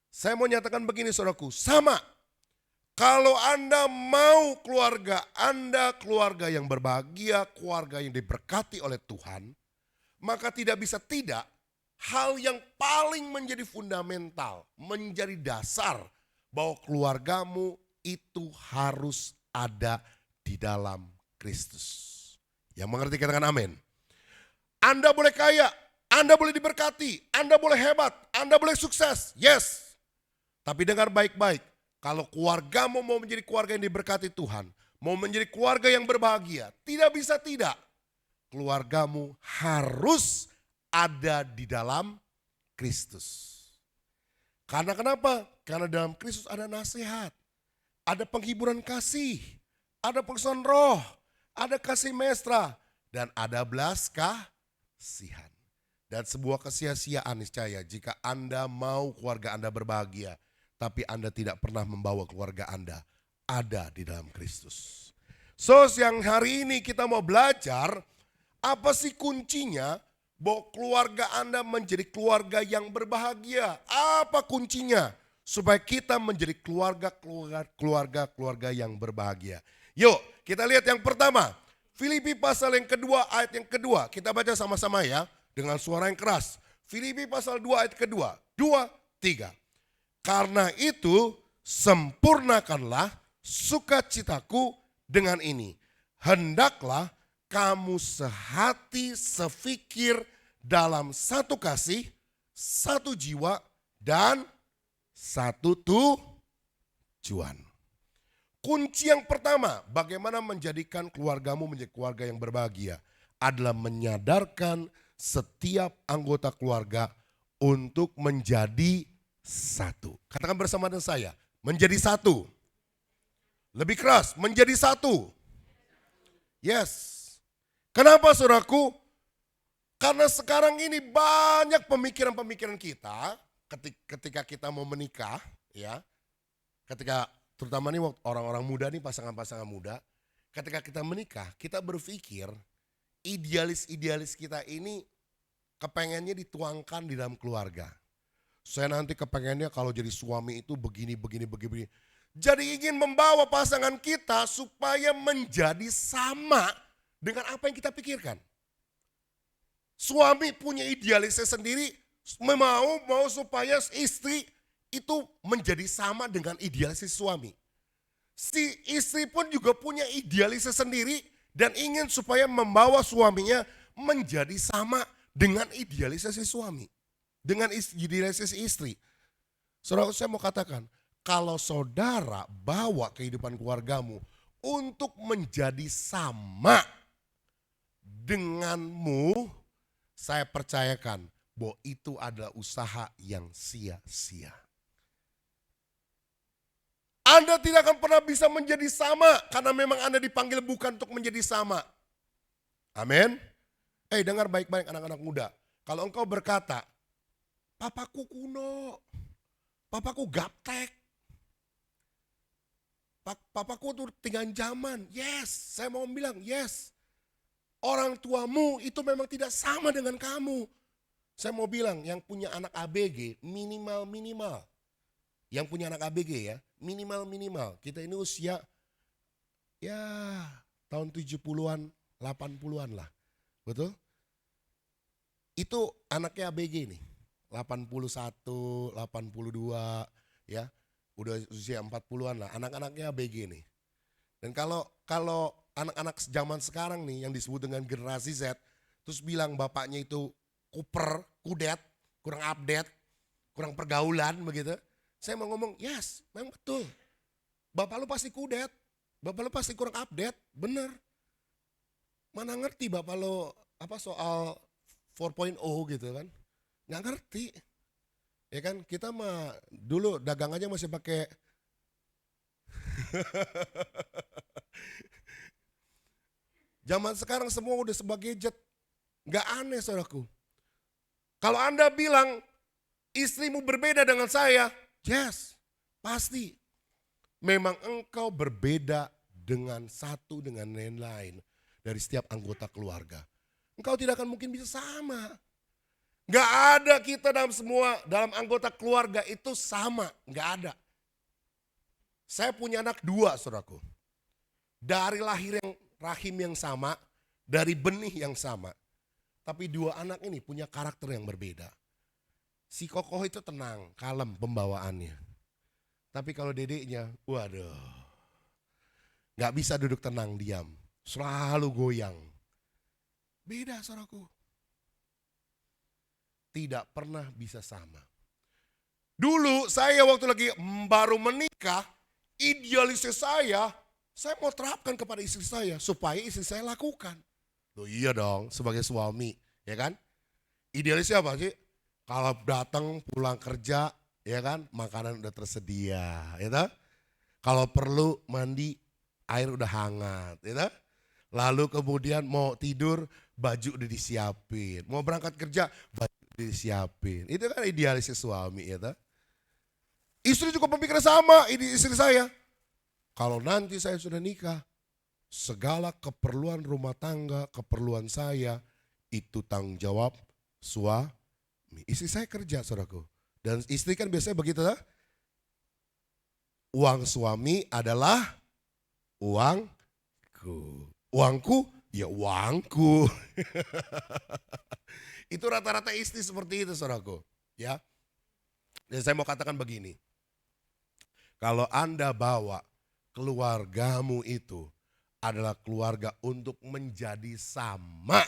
[SPEAKER 3] Saya mau nyatakan begini saudaraku, sama. Kalau Anda mau keluarga yang berbahagia, keluarga yang diberkati oleh Tuhan, maka tidak bisa tidak, hal yang paling menjadi fundamental, menjadi dasar bahwa keluargamu itu harus ada di dalam Kristus. Yang mengerti katakan amin. Anda boleh kaya, Anda boleh diberkati, Anda boleh hebat, Anda boleh sukses, yes. Tapi dengar baik-baik, kalau keluargamu mau menjadi keluarga yang diberkati Tuhan, mau menjadi keluarga yang berbahagia, tidak bisa tidak. Keluargamu harus ada di dalam Kristus. Karena kenapa? Karena dalam Kristus ada nasihat, ada penghiburan kasih, ada pengsucian roh, ada kasih mesra, dan ada belas kasihan. Dan sebuah kesia-siaan niscaya jika Anda mau keluarga Anda berbahagia, tapi Anda tidak pernah membawa keluarga Anda ada di dalam Kristus. So, siang hari ini kita mau belajar apa sih kuncinya bahwa keluarga Anda menjadi keluarga yang berbahagia. Apa kuncinya supaya kita menjadi keluarga yang berbahagia. Yuk kita lihat yang pertama. Filipi pasal yang kedua ayat yang kedua. Kita baca sama-sama ya dengan suara yang keras. Filipi pasal 2 ayat kedua. 2, 3. Karena itu sempurnakanlah sukacitaku dengan ini. Hendaklah kamu sehati sefikir dalam satu kasih, satu jiwa, dan satu tujuan. Kunci yang pertama bagaimana menjadikan keluargamu menjadi keluarga yang berbahagia adalah menyadarkan setiap anggota keluarga untuk menjadi satu. Katakan bersama dengan saya, menjadi satu. Lebih keras, menjadi satu. Yes. Kenapa saudaraku? Karena sekarang ini banyak pemikiran-pemikiran kita ketika kita mau menikah, ya. Ketika terutama nih orang-orang muda nih, pasangan-pasangan muda, ketika kita menikah, kita berpikir idealis kita ini kepengennya dituangkan di dalam keluarga. Saya nanti kepengennya kalau jadi suami itu begini. Jadi ingin membawa pasangan kita supaya menjadi sama dengan apa yang kita pikirkan. Suami punya idealisnya sendiri, mau supaya istri itu menjadi sama dengan idealisnya suami. Si istri pun juga punya idealisnya sendiri dan ingin supaya membawa suaminya menjadi sama dengan idealisnya si suami. Dengan idealisasi istri. Saudara, saya mau katakan, kalau saudara bawa kehidupan keluargamu untuk menjadi sama denganmu, saya percayakan bahwa itu adalah usaha yang sia-sia. Anda tidak akan pernah bisa menjadi sama karena memang Anda dipanggil bukan untuk menjadi sama. Amin. Dengar baik-baik anak-anak muda. Kalau engkau berkata, papaku kuno, papaku gaptek, papaku tuh tinggal zaman. Yes, saya mau bilang yes. Orang tuamu itu memang tidak sama dengan kamu. Saya mau bilang yang punya anak ABG minimal. Yang punya anak ABG ya minimal. Kita ini usia ya tahun 70-an, 80-an lah. Betul? Itu anaknya ABG nih. 81, 82 ya. Udah usia 40-an lah, anak-anaknya ABG nih. Dan kalau anak-anak zaman sekarang nih yang disebut dengan generasi Z, terus bilang bapaknya itu kudet, kurang update, kurang pergaulan begitu. Saya mau ngomong, yes, memang betul. Bapak lu pasti kudet, bapak lu pasti kurang update, bener. Mana ngerti bapak lu soal 4.0 gitu kan. Nggak ngerti. Ya kan, kita mah dulu dagang aja masih pakai zaman sekarang semua udah sebuah gadget. Nggak aneh saudaraku. Kalau Anda bilang istrimu berbeda dengan saya, yes, pasti. Memang engkau berbeda dengan satu dengan lain dari setiap anggota keluarga. Engkau tidak akan mungkin bisa sama. Gak ada kita dalam anggota keluarga itu sama, gak ada. Saya punya anak 2 saudaraku. Dari rahim yang sama, dari benih yang sama. Tapi 2 anak ini punya karakter yang berbeda. Si Kokoh itu tenang, kalem pembawaannya. Tapi kalau dedeknya, waduh. Gak bisa duduk tenang, diam. Selalu goyang. Beda saudaraku. Tidak pernah bisa sama. Dulu saya waktu lagi baru menikah, idealisnya saya mau terapkan kepada istri saya supaya istri saya lakukan. Loh iya dong sebagai suami, ya kan? Idealisnya apa sih? Kalau datang pulang kerja, ya kan, makanan udah tersedia, ya kan? Kalau perlu mandi, air udah hangat, ya kan? Lalu kemudian mau tidur, baju udah disiapin. Mau berangkat kerja, baju udah disiapin. Itu kan idealisnya suami, ya kan? Istri juga pemikiran sama, ini istri saya. Kalau nanti saya sudah nikah, segala keperluan rumah tangga, keperluan saya, itu tanggung jawab suami. Istri saya kerja, saudaraku. Dan istri kan biasanya begitu, lah. Uang suami adalah uangku. Uangku, ya uangku. Itu rata-rata istri seperti itu, saudaraku. Ya. Dan saya mau katakan begini. Kalau Anda bawa keluargamu itu adalah keluarga untuk menjadi sama,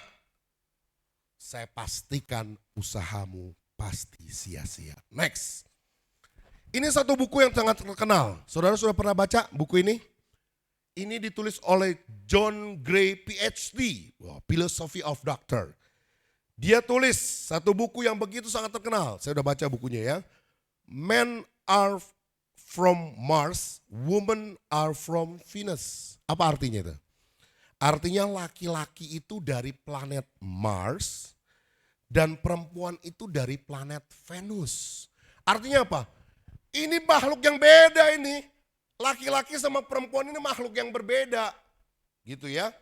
[SPEAKER 3] saya pastikan usahamu pasti sia-sia. Next. Ini satu buku yang sangat terkenal. Saudara sudah pernah baca buku ini? Ini ditulis oleh John Gray PhD, Philosophy of Doctor. Dia tulis satu buku yang begitu sangat terkenal. Saya sudah baca bukunya ya. Men are from Mars, women are from Venus. Apa artinya itu? Artinya laki-laki itu dari planet Mars dan perempuan itu dari planet Venus. Artinya apa? Ini makhluk yang beda ini. Laki-laki sama perempuan ini makhluk yang berbeda. Gitu ya.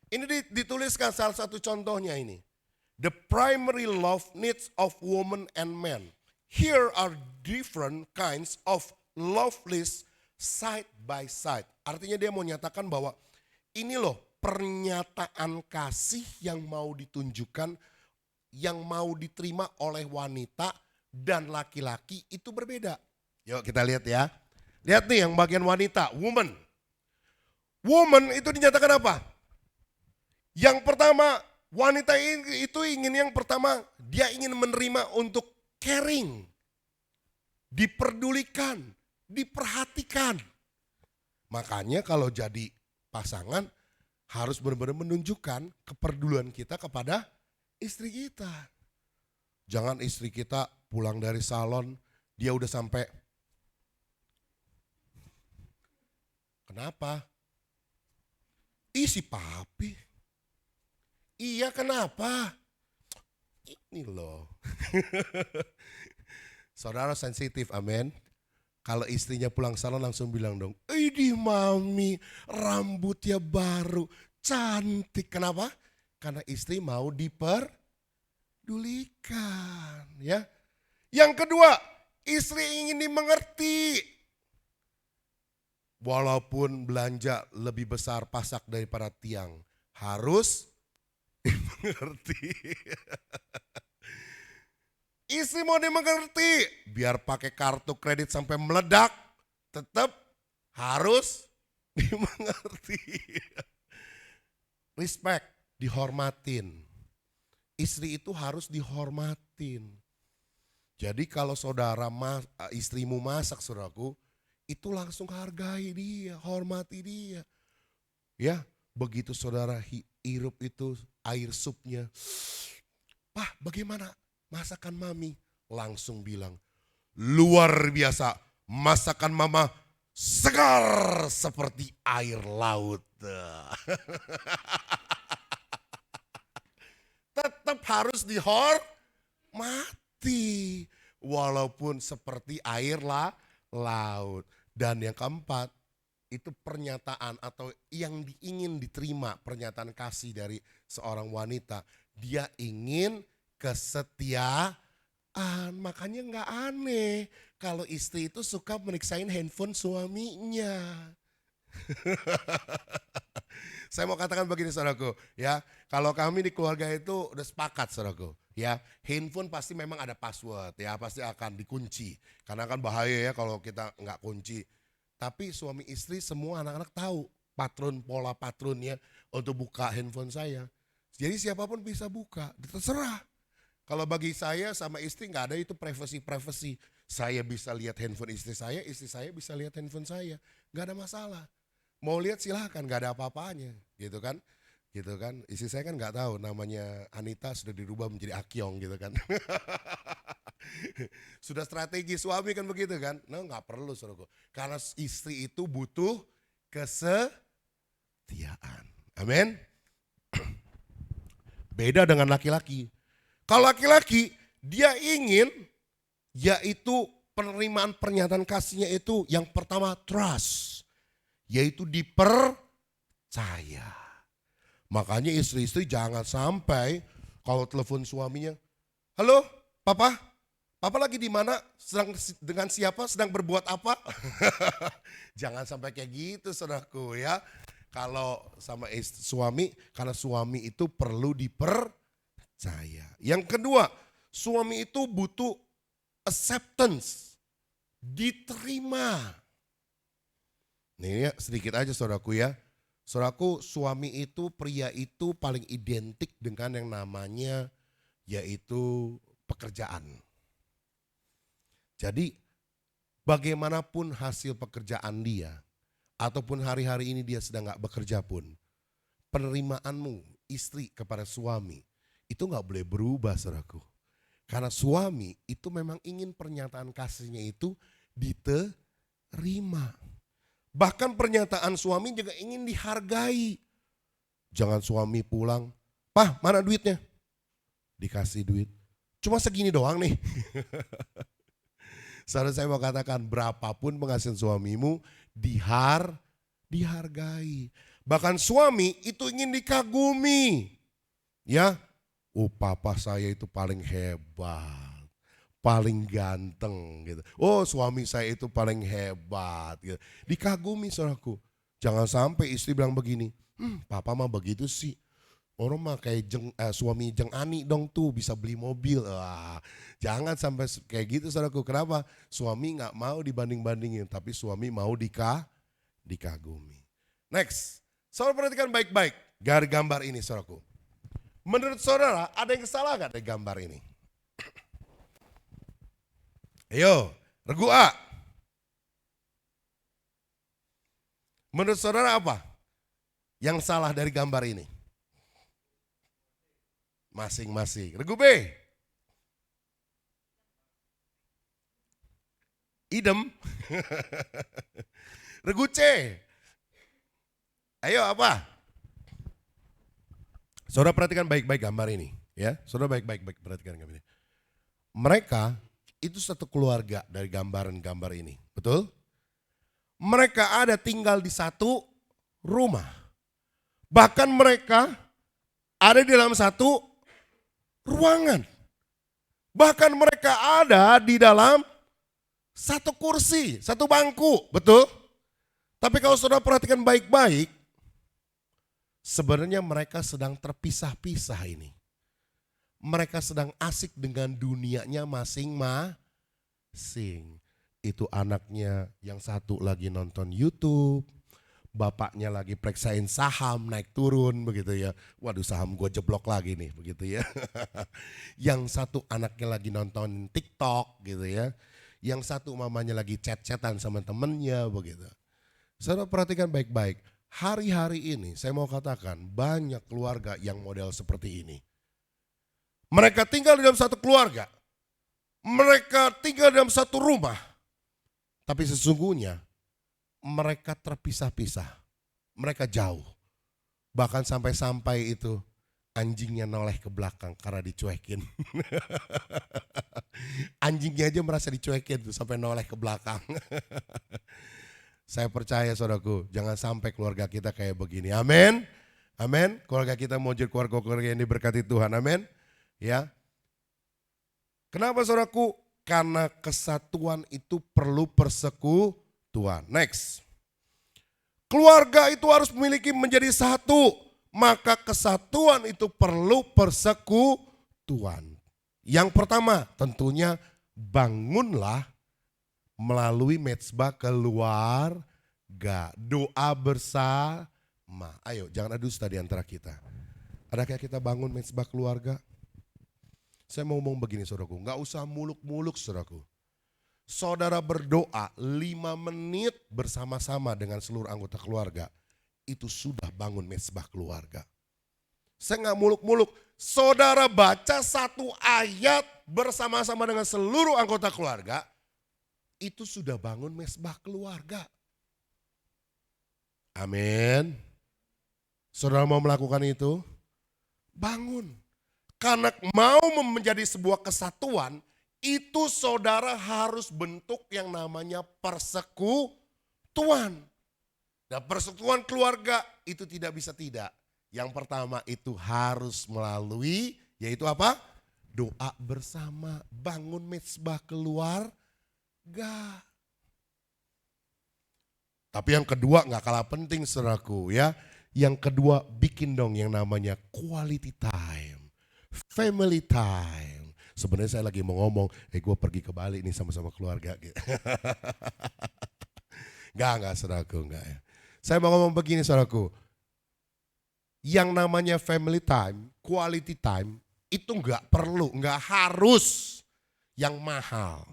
[SPEAKER 3] Ini dituliskan salah satu contohnya ini. The primary love needs of woman and man. Here are different kinds of loveless side by side. Artinya dia mau nyatakan bahwa ini loh pernyataan kasih yang mau ditunjukkan, yang mau diterima oleh wanita dan laki-laki itu berbeda. Yuk kita lihat ya. Lihat nih yang bagian wanita, woman. Woman itu dinyatakan apa? Yang pertama, wanita itu ingin yang pertama, dia ingin menerima untuk caring. Diperdulikan, diperhatikan. Makanya kalau jadi pasangan harus benar-benar menunjukkan kepedulian kita kepada istri kita. Jangan istri kita pulang dari salon, dia udah sampai. Kenapa? Si papi. Iya kenapa? Ini loh. Saudara sensitif, amin. Kalau istrinya pulang salon langsung bilang dong, "Ini mami, rambutnya baru, cantik." Kenapa? Karena istri mau diperdulikan, ya. Yang kedua, istri ingin dimengerti. Walaupun belanja lebih besar pasak daripada tiang, harus dimengerti. Istri mau dimengerti, biar pakai kartu kredit sampai meledak, tetap harus dimengerti. Respect, dihormatin. Istri itu harus dihormatin. Jadi kalau istrimu masak, saudaraku, itu langsung hargai dia, hormati dia. Ya, begitu saudara hirup itu air supnya. "Pak, bagaimana masakan mami?" Langsung bilang, "Luar biasa, masakan mama segar seperti air laut." Tetap harus dihormati, walaupun seperti air laut. Dan yang keempat, itu pernyataan atau yang ingin diterima, pernyataan kasih dari seorang wanita. Dia ingin kesetiaan. Makanya nggak aneh kalau istri itu suka meriksain handphone suaminya. Saya mau katakan begini saudaraku, ya. Kalau kami di keluarga itu udah sepakat saudaraku, ya. Handphone pasti memang ada password, ya. Pasti akan dikunci. Karena kan bahaya ya kalau kita nggak kunci. Tapi suami istri semua anak-anak tahu pola patronnya untuk buka handphone saya. Jadi siapapun bisa buka, terserah. Kalau bagi saya sama istri nggak ada itu privacy. Saya bisa lihat handphone istri saya bisa lihat handphone saya. Nggak ada masalah. Mau lihat silahkan, gak ada apa-apanya, gitu kan. Istri saya kan gak tahu namanya Anita sudah dirubah menjadi Akyong gitu kan. Sudah strategi suami kan begitu kan. Nah gak perlu saudaraku. Karena istri itu butuh kesetiaan. Amin. Beda dengan laki-laki. Kalau laki-laki dia ingin yaitu penerimaan pernyataan kasihnya itu yang pertama trust. Yaitu dipercaya. Makanya istri-istri jangan sampai kalau telepon suaminya, halo papa lagi di mana, sedang dengan siapa, sedang berbuat apa. Jangan sampai kayak gitu saudaraku ya. Kalau sama suami, karena suami itu perlu dipercaya. Yang kedua, suami itu butuh acceptance, diterima. Nih ya, sedikit aja saudaraku ya. Saudaraku, suami itu, pria itu paling identik dengan yang namanya yaitu pekerjaan. Jadi bagaimanapun hasil pekerjaan dia, ataupun hari-hari ini dia sedang gak bekerja pun, penerimaanmu istri kepada suami itu gak boleh berubah saudaraku. Karena suami itu memang ingin pernyataan kasihnya itu diterima. Bahkan pernyataan suami juga ingin dihargai. Jangan suami pulang, "Pah, mana duitnya?" Dikasih duit. Cuma segini doang nih. Saudara saya mau katakan berapapun penghasilan suamimu dihargai. Bahkan suami itu ingin dikagumi. Ya, papa saya itu paling hebat. Paling ganteng gitu. Oh suami saya itu paling hebat gitu. Dikagumi saudaraku. Jangan sampai istri bilang begini, papa mah begitu sih. Orang mah kayak suami Jeng Ani dong tuh bisa beli mobil. Jangan sampai kayak gitu saudaraku. Kenapa? Suami gak mau dibanding-bandingin tapi suami mau dikagumi. Next, saudara perhatikan baik-baik dari gambar ini saudaraku. Menurut saudara ada yang salah gak dari gambar ini? Ayo, regu A. Menurut saudara apa yang salah dari gambar ini? Masing-masing. Regu B. Idem. Regu C. Ayo apa? Saudara perhatikan baik-baik gambar ini. Ya, saudara baik-baik perhatikan gambar ini. Mereka itu satu keluarga dari gambaran-gambar ini, betul? Mereka ada tinggal di satu rumah. Bahkan mereka ada di dalam satu ruangan. Bahkan mereka ada di dalam satu kursi, satu bangku, betul? Tapi kalau saudara perhatikan baik-baik, sebenarnya mereka sedang terpisah-pisah ini. Mereka sedang asik dengan dunianya masing-masing. Itu anaknya yang satu lagi nonton YouTube, bapaknya lagi periksain saham naik turun begitu ya. Waduh saham gue jeblok lagi nih begitu ya. Yang satu anaknya lagi nonton TikTok gitu ya. Yang satu mamanya lagi chat-chatan sama temennya begitu. Saudara perhatikan baik-baik. Hari-hari ini saya mau katakan banyak keluarga yang model seperti ini. Mereka tinggal di dalam satu keluarga. Mereka tinggal dalam satu rumah. Tapi sesungguhnya mereka terpisah-pisah. Mereka jauh. Bahkan sampai-sampai itu anjingnya noleh ke belakang karena dicuekin. Anjingnya aja merasa dicuekin tuh sampai noleh ke belakang. Saya percaya saudaraku, jangan sampai keluarga kita kayak begini. Amin. Amin. Keluarga kita mau jadi keluarga yang diberkati Tuhan. Amin. Ya, Kenapa saudaraku? Karena kesatuan itu perlu persekutuan. Next. Keluarga itu harus memiliki menjadi satu. Maka kesatuan itu perlu persekutuan. Yang pertama tentunya bangunlah melalui mezbah keluarga. Doa bersama. Ayo jangan adu dusta di antara kita. Adakah kita bangun mezbah keluarga? Saya mau ngomong begini saudaraku, gak usah muluk-muluk saudaraku. Saudara berdoa 5 menit bersama-sama dengan seluruh anggota keluarga. Itu sudah bangun mezbah keluarga. Saya gak muluk-muluk. Saudara baca 1 ayat bersama-sama dengan seluruh anggota keluarga. Itu sudah bangun mezbah keluarga. Amin. Saudara mau melakukan itu? Bangun. Karena mau menjadi sebuah kesatuan, itu saudara harus bentuk yang namanya persekutuan. Nah, persekutuan keluarga itu tidak bisa tidak. Yang pertama itu harus melalui, yaitu apa? Doa bersama, bangun mezbah keluarga. Tapi yang kedua gak kalah penting saudaraku ya. Yang kedua bikin dong yang namanya quality time. Family time. Sebenarnya saya lagi mau ngomong, gue pergi ke Bali nih sama-sama keluarga. Enggak saudaraku, enggak ya. Saya mau ngomong begini saudaraku. Yang namanya family time, quality time, itu enggak perlu, enggak harus yang mahal.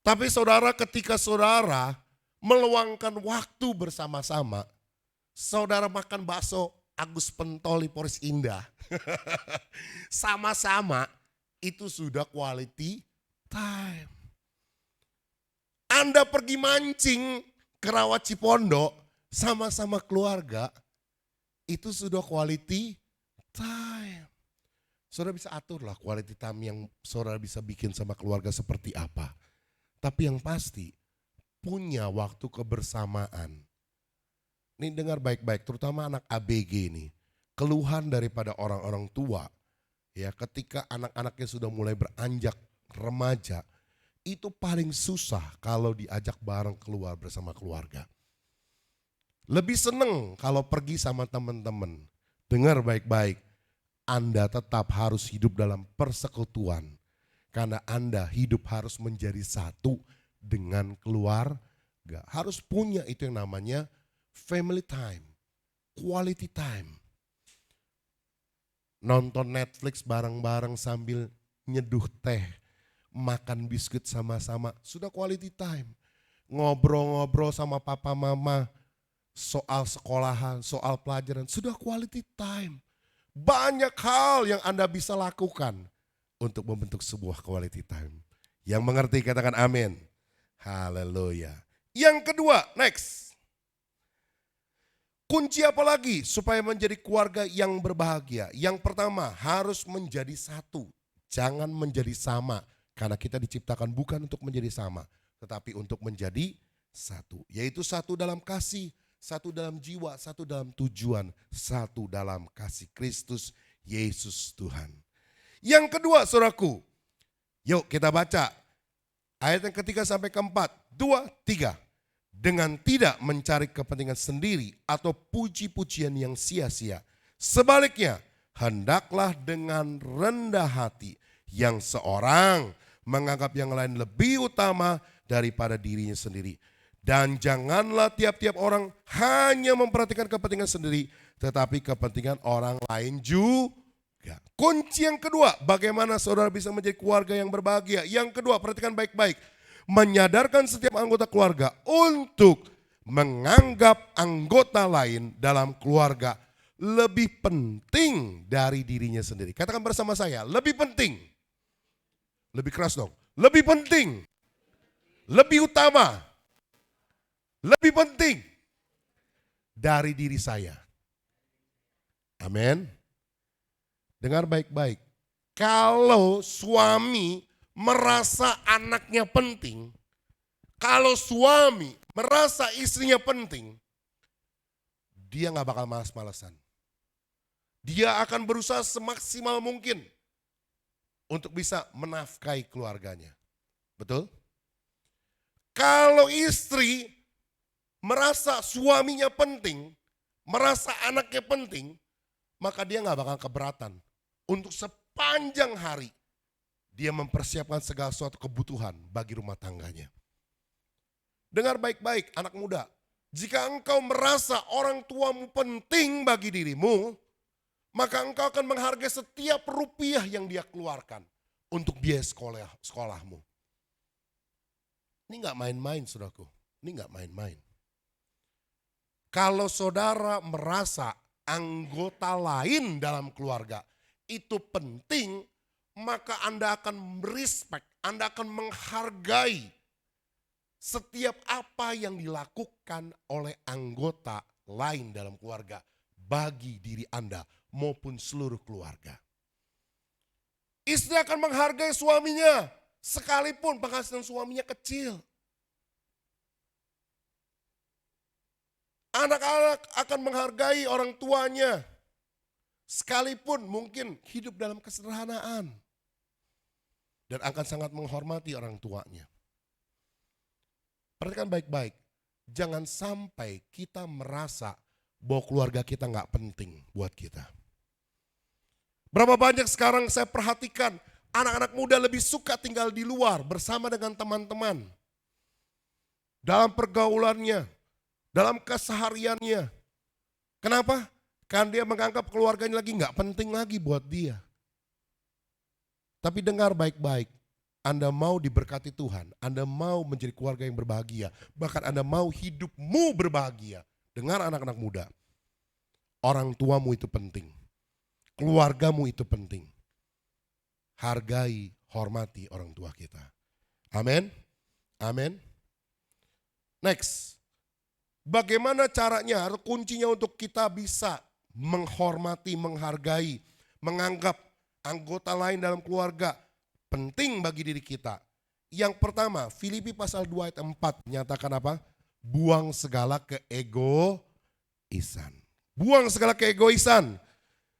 [SPEAKER 3] Tapi saudara ketika saudara meluangkan waktu bersama-sama, saudara makan bakso Agus Pentoli Poris Indah. Sama-sama itu sudah quality time. Anda pergi mancing ke Rawa Cipondo sama-sama keluarga, itu sudah quality time. Saudara bisa aturlah quality time yang saudara bisa bikin sama keluarga seperti apa. Tapi yang pasti punya waktu kebersamaan. Ini dengar baik-baik, terutama anak ABG ini. Keluhan daripada orang-orang tua, ya ketika anak-anaknya sudah mulai beranjak remaja, itu paling susah kalau diajak bareng keluar bersama keluarga. Lebih seneng kalau pergi sama teman-teman. Dengar baik-baik, Anda tetap harus hidup dalam persekutuan. Karena Anda hidup harus menjadi satu dengan keluarga. Harus punya itu yang namanya family time, quality time. Nonton Netflix bareng-bareng sambil nyeduh teh, makan biskuit sama-sama, sudah quality time. Ngobrol-ngobrol sama papa mama, soal sekolahan, soal pelajaran, sudah quality time. Banyak hal yang Anda bisa lakukan untuk membentuk sebuah quality time. Yang mengerti katakan amin. Haleluya. Yang kedua, next. Kunci apa lagi supaya menjadi keluarga yang berbahagia? Yang pertama harus menjadi satu, jangan menjadi sama. Karena kita diciptakan bukan untuk menjadi sama, tetapi untuk menjadi satu. Yaitu satu dalam kasih, satu dalam jiwa, satu dalam tujuan, satu dalam kasih Kristus Yesus Tuhan. Yang kedua saudaraku, yuk kita baca ayat yang ketiga sampai keempat, 2, 3. Dengan tidak mencari kepentingan sendiri atau puji-pujian yang sia-sia. Sebaliknya, hendaklah dengan rendah hati yang seorang menganggap yang lain lebih utama daripada dirinya sendiri. Dan janganlah tiap-tiap orang hanya memperhatikan kepentingan sendiri, tetapi kepentingan orang lain juga. Kunci yang kedua, bagaimana saudara bisa menjadi keluarga yang berbahagia? Yang kedua, perhatikan baik-baik. Menyadarkan setiap anggota keluarga untuk menganggap anggota lain dalam keluarga lebih penting dari dirinya sendiri. Katakan bersama saya, lebih penting. Lebih keras dong. Lebih penting. Lebih utama. Lebih penting dari diri saya. Amin. Dengar baik-baik. Kalau suami merasa anaknya penting, kalau suami merasa istrinya penting, dia gak bakal malas-malasan. Dia akan berusaha semaksimal mungkin untuk bisa menafkahi keluarganya. Betul? Kalau istri merasa suaminya penting, merasa anaknya penting, maka dia gak bakal keberatan. Untuk sepanjang hari, dia mempersiapkan segala suatu kebutuhan bagi rumah tangganya. Dengar baik-baik anak muda, jika engkau merasa orang tuamu penting bagi dirimu, maka engkau akan menghargai setiap rupiah yang dia keluarkan untuk biaya sekolahmu. Ini gak main-main saudaraku, ini gak main-main. Kalau saudara merasa anggota lain dalam keluarga itu penting, maka Anda akan respect, Anda akan menghargai setiap apa yang dilakukan oleh anggota lain dalam keluarga bagi diri Anda maupun seluruh keluarga. Istri akan menghargai suaminya sekalipun penghasilan suaminya kecil. Anak-anak akan menghargai orang tuanya sekalipun mungkin hidup dalam kesederhanaan. Dan akan sangat menghormati orang tuanya. Perhatikan baik-baik, jangan sampai kita merasa bahwa keluarga kita gak penting buat kita. Berapa banyak sekarang saya perhatikan anak-anak muda lebih suka tinggal di luar bersama dengan teman-teman. Dalam pergaulannya, dalam kesehariannya. Kenapa? Karena dia menganggap keluarganya lagi gak penting lagi buat dia. Tapi dengar baik-baik, Anda mau diberkati Tuhan, Anda mau menjadi keluarga yang berbahagia, bahkan Anda mau hidupmu berbahagia. Dengar anak-anak muda, orang tuamu itu penting, keluargamu itu penting. Hargai, hormati orang tua kita. Amin, amin. Next, bagaimana caranya atau kuncinya untuk kita bisa menghormati, menghargai, menganggap anggota lain dalam keluarga penting bagi diri kita. Yang pertama, Filipi pasal 2 ayat 4 menyatakan apa? Buang segala keegoisan. Buang segala keegoisan.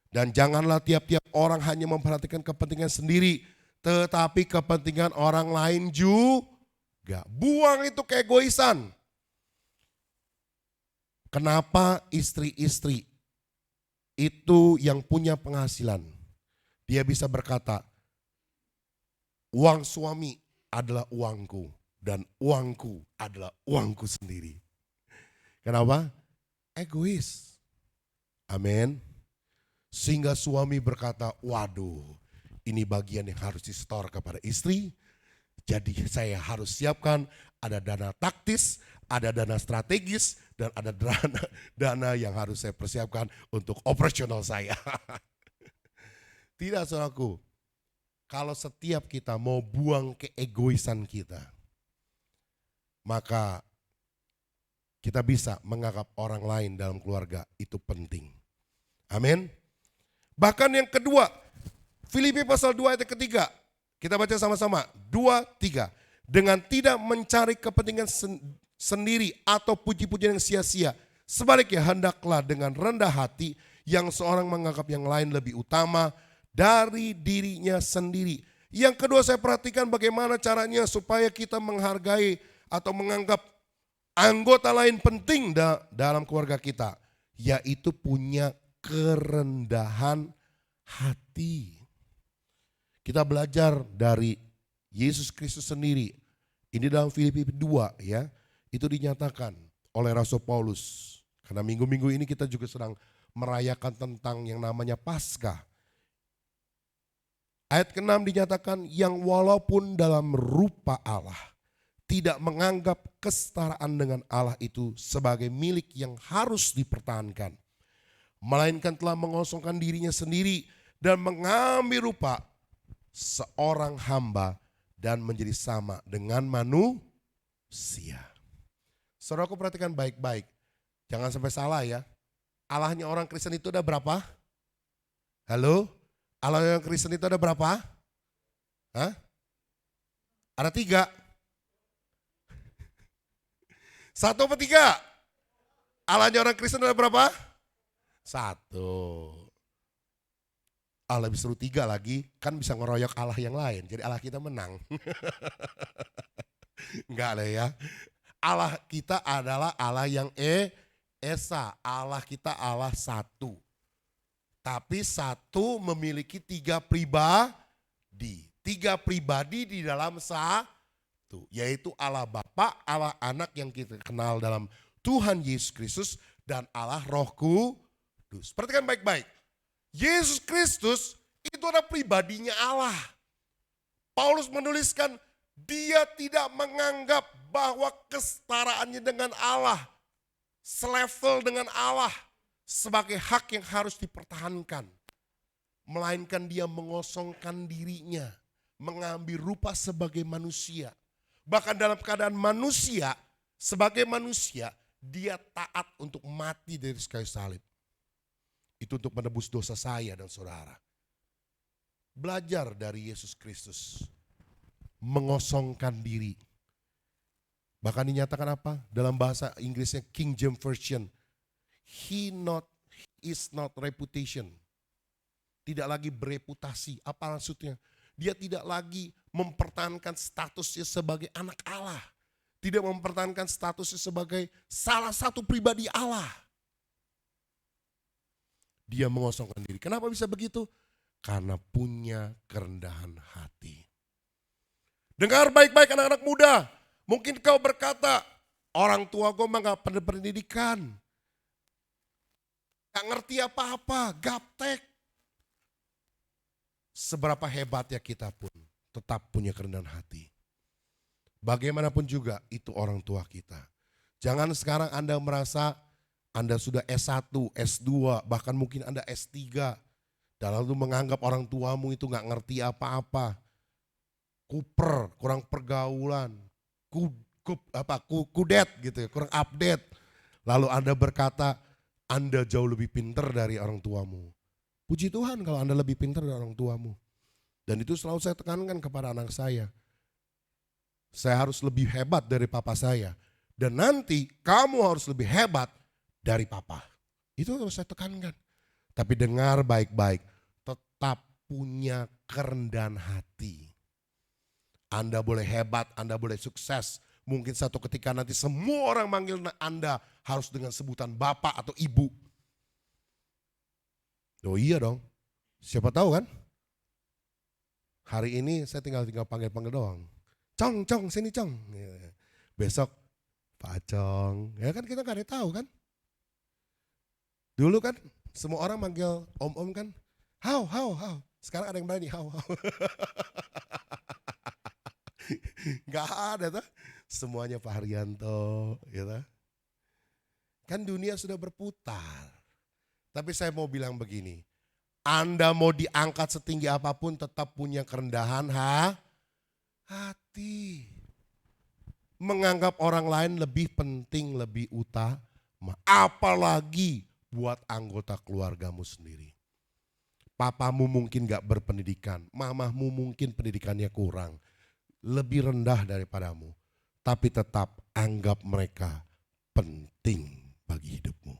[SPEAKER 3] Dan janganlah tiap-tiap orang hanya memperhatikan kepentingan sendiri, tetapi kepentingan orang lain juga. Buang itu keegoisan. Kenapa istri-istri itu yang punya penghasilan? Dia bisa berkata, uang suami adalah uangku dan uangku adalah uangku sendiri. Kenapa? Egois. Amin. Sehingga suami berkata, waduh ini bagian yang harus disetor kepada istri. Jadi saya harus siapkan ada dana taktis, ada dana strategis, dan ada dana yang harus saya persiapkan untuk operasional saya. Tidak saudaraku, kalau setiap kita mau buang keegoisan kita, maka kita bisa menganggap orang lain dalam keluarga itu penting. Amin. Bahkan yang kedua, Filipi pasal 2 ayat ketiga, kita baca sama-sama, 2-3. Dengan tidak mencari kepentingan sendiri atau puji-pujian yang sia-sia, sebaliknya hendaklah dengan rendah hati yang seorang menganggap yang lain lebih utama dari dirinya sendiri. Yang kedua saya perhatikan bagaimana caranya supaya kita menghargai atau menganggap anggota lain penting dalam keluarga kita. Yaitu punya kerendahan hati. Kita belajar dari Yesus Kristus sendiri. Ini dalam Filipi 2 ya. Itu dinyatakan oleh Rasul Paulus. Karena minggu-minggu ini kita juga sedang merayakan tentang yang namanya Paskah. Ayat ke-6 dinyatakan yang walaupun dalam rupa Allah tidak menganggap kesetaraan dengan Allah itu sebagai milik yang harus dipertahankan. Melainkan telah mengosongkan dirinya sendiri dan mengambil rupa seorang hamba dan menjadi sama dengan manusia. Saudaraku perhatikan baik-baik. Jangan sampai salah ya. Allahnya orang Kristen itu ada berapa? Halo? Allah yang Kristen itu ada berapa? Hah? Ada 3. 1 apa 3? Allahnya orang Kristen ada berapa? 1. Allah lebih seru 3 lagi, kan bisa ngeroyok Allah yang lain. Jadi Allah kita menang. Enggak lah ya. Allah kita adalah Allah yang Esa. Allah kita Allah satu. Tapi satu memiliki 3 pribadi. 3 pribadi di dalam satu. Yaitu Allah Bapa, Allah Anak yang kita kenal dalam Tuhan Yesus Kristus, dan Allah Roh Kudus. Perhatikan baik-baik. Yesus Kristus itu adalah pribadinya Allah. Paulus menuliskan, dia tidak menganggap bahwa kesetaraannya dengan Allah, selevel dengan Allah, sebagai hak yang harus dipertahankan. Melainkan dia mengosongkan dirinya, mengambil rupa sebagai manusia. Bahkan dalam keadaan manusia, sebagai manusia, dia taat untuk mati dari kayu salib. Itu untuk menebus dosa saya dan saudara. Belajar dari Yesus Kristus. Mengosongkan diri. Bahkan dinyatakan apa? Dalam bahasa Inggrisnya King James Version. He is not reputation. Tidak lagi bereputasi. Apa maksudnya? Dia tidak lagi mempertahankan statusnya sebagai anak Allah. Tidak mempertahankan statusnya sebagai salah satu pribadi Allah. Dia mengosongkan diri. Kenapa bisa begitu? Karena punya kerendahan hati. Dengar baik-baik anak-anak muda. Mungkin kau berkata, orang tua gue mah gak pendidikan. Gak ngerti apa-apa, gaptek. Seberapa hebatnya kita pun tetap punya kerendahan hati. Bagaimanapun juga itu orang tua kita. Jangan sekarang Anda merasa Anda sudah S1, S2, bahkan mungkin Anda S3. Dan lalu menganggap orang tuamu itu gak ngerti apa-apa. Kuper, kurang pergaulan, kudet gitu ya, kurang update. Lalu Anda berkata Anda jauh lebih pintar dari orang tuamu. Puji Tuhan kalau Anda lebih pintar dari orang tuamu. Dan itu selalu saya tekankan kepada anak saya. Saya harus lebih hebat dari papa saya. Dan nanti kamu harus lebih hebat dari papa. Itu harus saya tekankan. Tapi dengar baik-baik. Tetap punya kerendahan hati. Anda boleh hebat, Anda boleh sukses. Mungkin satu ketika nanti semua orang manggil Anda harus dengan sebutan bapak atau ibu. Oh iya dong. Siapa tahu kan? Hari ini saya tinggal panggil doang. Cong, sini Cong. Besok Pak Cong. Ya kan kita gak ada tahu kan. Dulu kan semua orang manggil om kan. How. Sekarang ada yang berani how. Gak ada tuh. Semuanya Pak Haryanto. Gitu. Kan dunia sudah berputar. Tapi saya mau bilang begini. Anda mau diangkat setinggi apapun tetap punya kerendahan hati. Menganggap orang lain lebih penting, lebih utama. Apalagi buat anggota keluargamu sendiri. Papamu mungkin gak berpendidikan. Mamamu mungkin pendidikannya kurang. Lebih rendah daripadamu. Tapi tetap anggap mereka penting bagi hidupmu.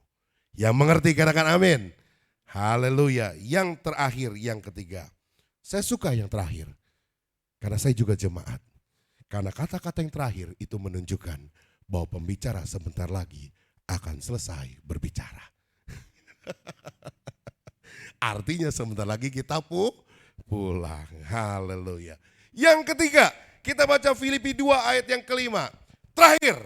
[SPEAKER 3] Yang mengerti katakan amin. Haleluya. Yang terakhir, yang ketiga. Saya suka yang terakhir. Karena saya juga jemaat. Karena kata-kata yang terakhir itu menunjukkan bahwa pembicara sebentar lagi akan selesai berbicara. Artinya sebentar lagi kita pulang. Haleluya. Yang ketiga, kita baca Filipi 2 ayat yang kelima. Terakhir,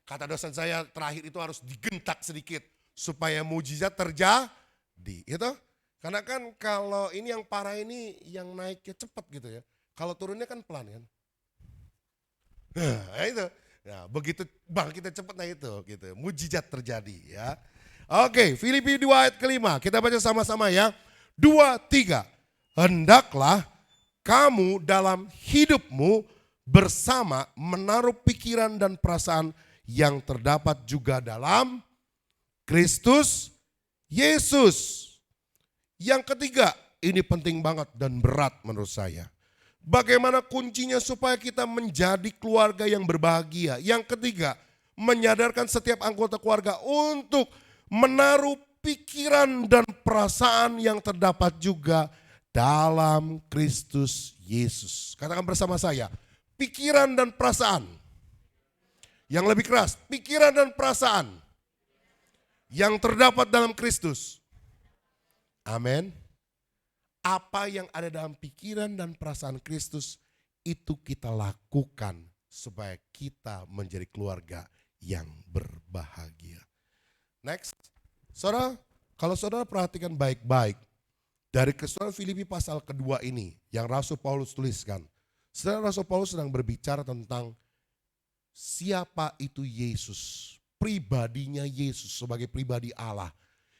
[SPEAKER 3] kata dosen saya terakhir itu harus digentak sedikit. Supaya mujizat terjadi. Gitu? Karena kan kalau ini yang parah ini yang naiknya cepat gitu ya. Kalau turunnya kan pelan kan. Nah itu. Nah, begitu kita cepat nah itu gitu. Mujizat terjadi ya. Oke, Filipi 2 ayat kelima. Kita baca sama-sama ya. 2, 3. Hendaklah kamu dalam hidupmu bersama menaruh pikiran dan perasaan yang terdapat juga dalam Kristus Yesus. Yang ketiga, ini penting banget dan berat menurut saya. Bagaimana kuncinya supaya kita menjadi keluarga yang berbahagia? Yang ketiga, menyadarkan setiap anggota keluarga untuk menaruh pikiran dan perasaan yang terdapat juga dalam Kristus Yesus. Katakan bersama saya, pikiran dan perasaan. Yang lebih keras, pikiran dan perasaan yang terdapat dalam Kristus. Amin. Apa yang ada dalam pikiran dan perasaan Kristus itu kita lakukan supaya kita menjadi keluarga yang berbahagia. Next, saudara, kalau saudara perhatikan baik-baik dari keseluruhan Filipi pasal kedua ini yang Rasul Paulus tuliskan. Saudara, Rasul Paulus sedang berbicara tentang siapa itu Yesus, pribadinya Yesus sebagai pribadi Allah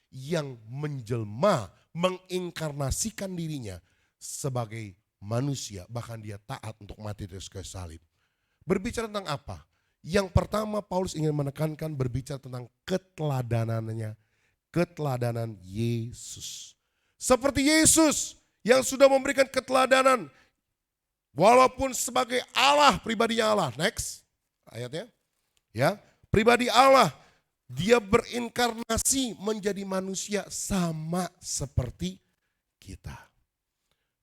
[SPEAKER 3] yang menjelma, menginkarnasikan dirinya sebagai manusia, bahkan dia taat untuk mati di kayu salib. Berbicara tentang apa? Yang pertama Paulus ingin menekankan berbicara tentang keteladanannya, keteladanan Yesus. Seperti Yesus yang sudah memberikan keteladanan walaupun sebagai Allah, pribadinya Allah. Next ayatnya. Ya, pribadi Allah, dia berinkarnasi menjadi manusia sama seperti kita.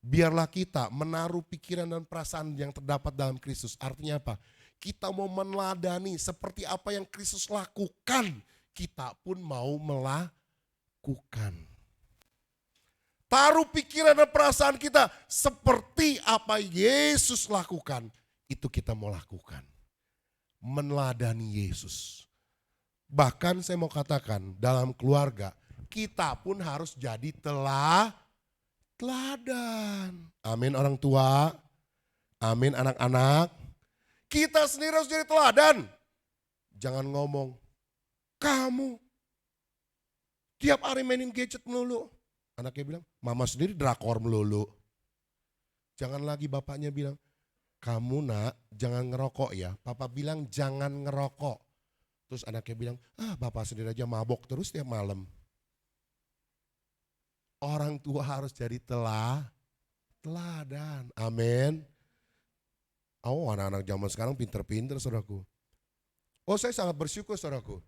[SPEAKER 3] Biarlah kita menaruh pikiran dan perasaan yang terdapat dalam Kristus. Artinya apa? Kita mau meneladani seperti apa yang Kristus lakukan, kita pun mau melakukan. Taruh pikiran dan perasaan kita seperti apa Yesus lakukan, itu kita mau lakukan. Meneladani Yesus. Bahkan saya mau katakan dalam keluarga, kita pun harus jadi teladan. Amin orang tua, amin anak-anak. Kita sendiri harus jadi teladan. Jangan ngomong, kamu tiap hari mainin gadget melulu. Anaknya bilang, mama sendiri drakor melulu. Jangan lagi bapaknya bilang, kamu nak jangan ngerokok ya. Papa bilang jangan ngerokok. Terus anaknya bilang, bapak sendiri aja mabok terus tiap malam. Orang tua harus jadi teladan. Amin. Oh, anak-anak zaman sekarang pinter-pinter saudaraku. Oh, saya sangat bersyukur saudaraku.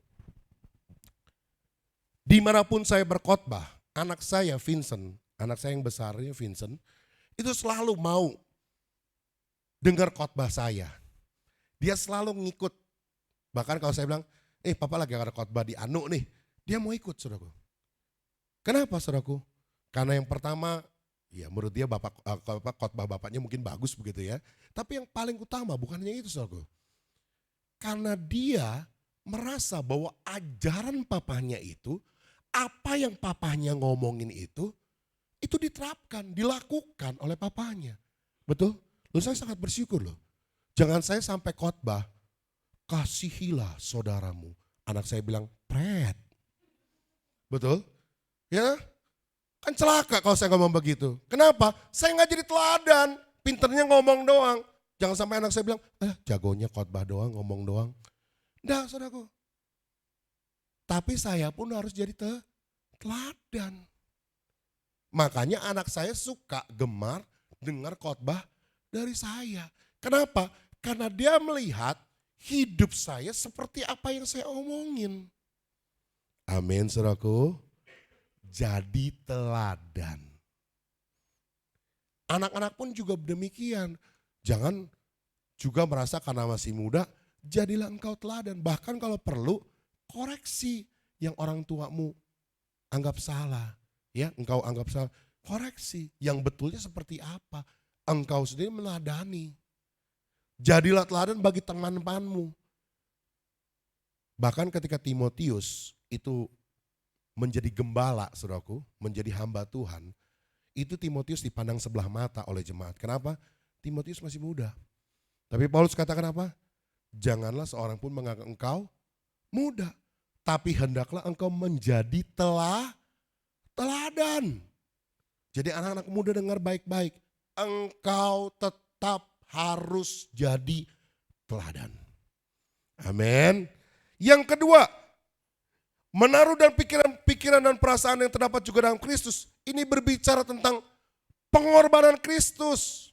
[SPEAKER 3] Dimanapun saya berkhotbah, anak saya Vincent, anak saya yang besarnya Vincent, itu selalu mau dengar khotbah saya. Dia selalu ngikut. Bahkan kalau saya bilang, papa lagi ada khotbah di Anu nih, dia mau ikut saudaraku. Kenapa saudaraku? Karena yang pertama, ya menurut dia khotbah bapaknya mungkin bagus begitu ya. Tapi yang paling utama bukan hanya itu saudaraku. Karena dia merasa bahwa ajaran papahnya itu, apa yang papahnya ngomongin itu diterapkan, dilakukan oleh papahnya. Betul? Loh, saya sangat bersyukur loh. Jangan saya sampai khotbah, kasihilah saudaramu. Anak saya bilang, pret. Betul? Ya, kan celaka kalau saya ngomong begitu. Kenapa? Saya nggak jadi teladan, pinternya ngomong doang. Jangan sampai anak saya bilang, jagonya khotbah doang, ngomong doang. Enggak, saudaraku. Tapi saya pun harus jadi teladan. Makanya anak saya suka gemar dengar khotbah dari saya. Kenapa? Karena dia melihat hidup saya seperti apa yang saya omongin. Amin, saudaraku. Jadi teladan. Anak-anak pun juga demikian. Jangan juga merasa karena masih muda, jadilah engkau teladan. Bahkan kalau perlu, koreksi yang orang tuamu anggap salah. Ya, engkau anggap salah. Koreksi yang betulnya seperti apa. Engkau sendiri meneladani. Jadilah teladan bagi teman-temanmu. Bahkan ketika Timotius itu menjadi gembala, saudaraku, menjadi hamba Tuhan, itu Timotius dipandang sebelah mata oleh jemaat. Kenapa? Timotius masih muda. Tapi Paulus katakan apa? Janganlah seorang pun menganggap engkau muda, tapi hendaklah engkau menjadi teladan. Jadi anak-anak muda dengar baik-baik, engkau tetap harus jadi teladan. Amin. Yang kedua, menaruh dan pikiran dan perasaan yang terdapat juga dalam Kristus. Ini berbicara tentang pengorbanan Kristus.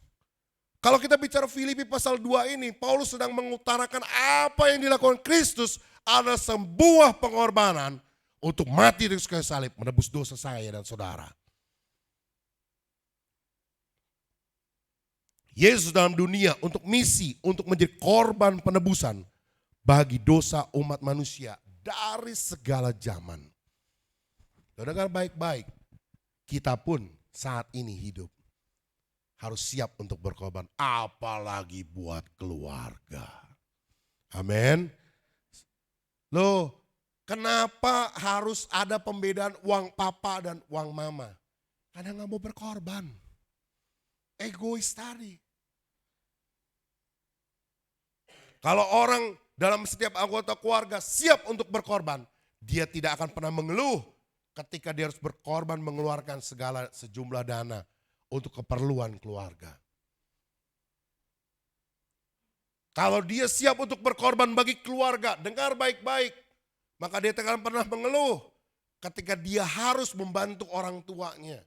[SPEAKER 3] Kalau kita bicara Filipi pasal 2 ini, Paulus sedang mengutarakan apa yang dilakukan Kristus adalah sebuah pengorbanan untuk mati di kayu salib, menebus dosa saya dan saudara. Yesus dalam dunia untuk misi, untuk menjadi korban penebusan bagi dosa umat manusia dari segala zaman. Dengar baik-baik, kita pun saat ini hidup harus siap untuk berkorban, apalagi buat keluarga. Amin. Loh, kenapa harus ada pembedaan uang papa dan uang mama? Karena nggak mau berkorban. Egois tadi. Kalau orang dalam setiap anggota keluarga siap untuk berkorban, dia tidak akan pernah mengeluh ketika dia harus berkorban mengeluarkan sejumlah dana untuk keperluan keluarga. Kalau dia siap untuk berkorban bagi keluarga, dengar baik-baik, maka dia tidak akan pernah mengeluh ketika dia harus membantu orang tuanya.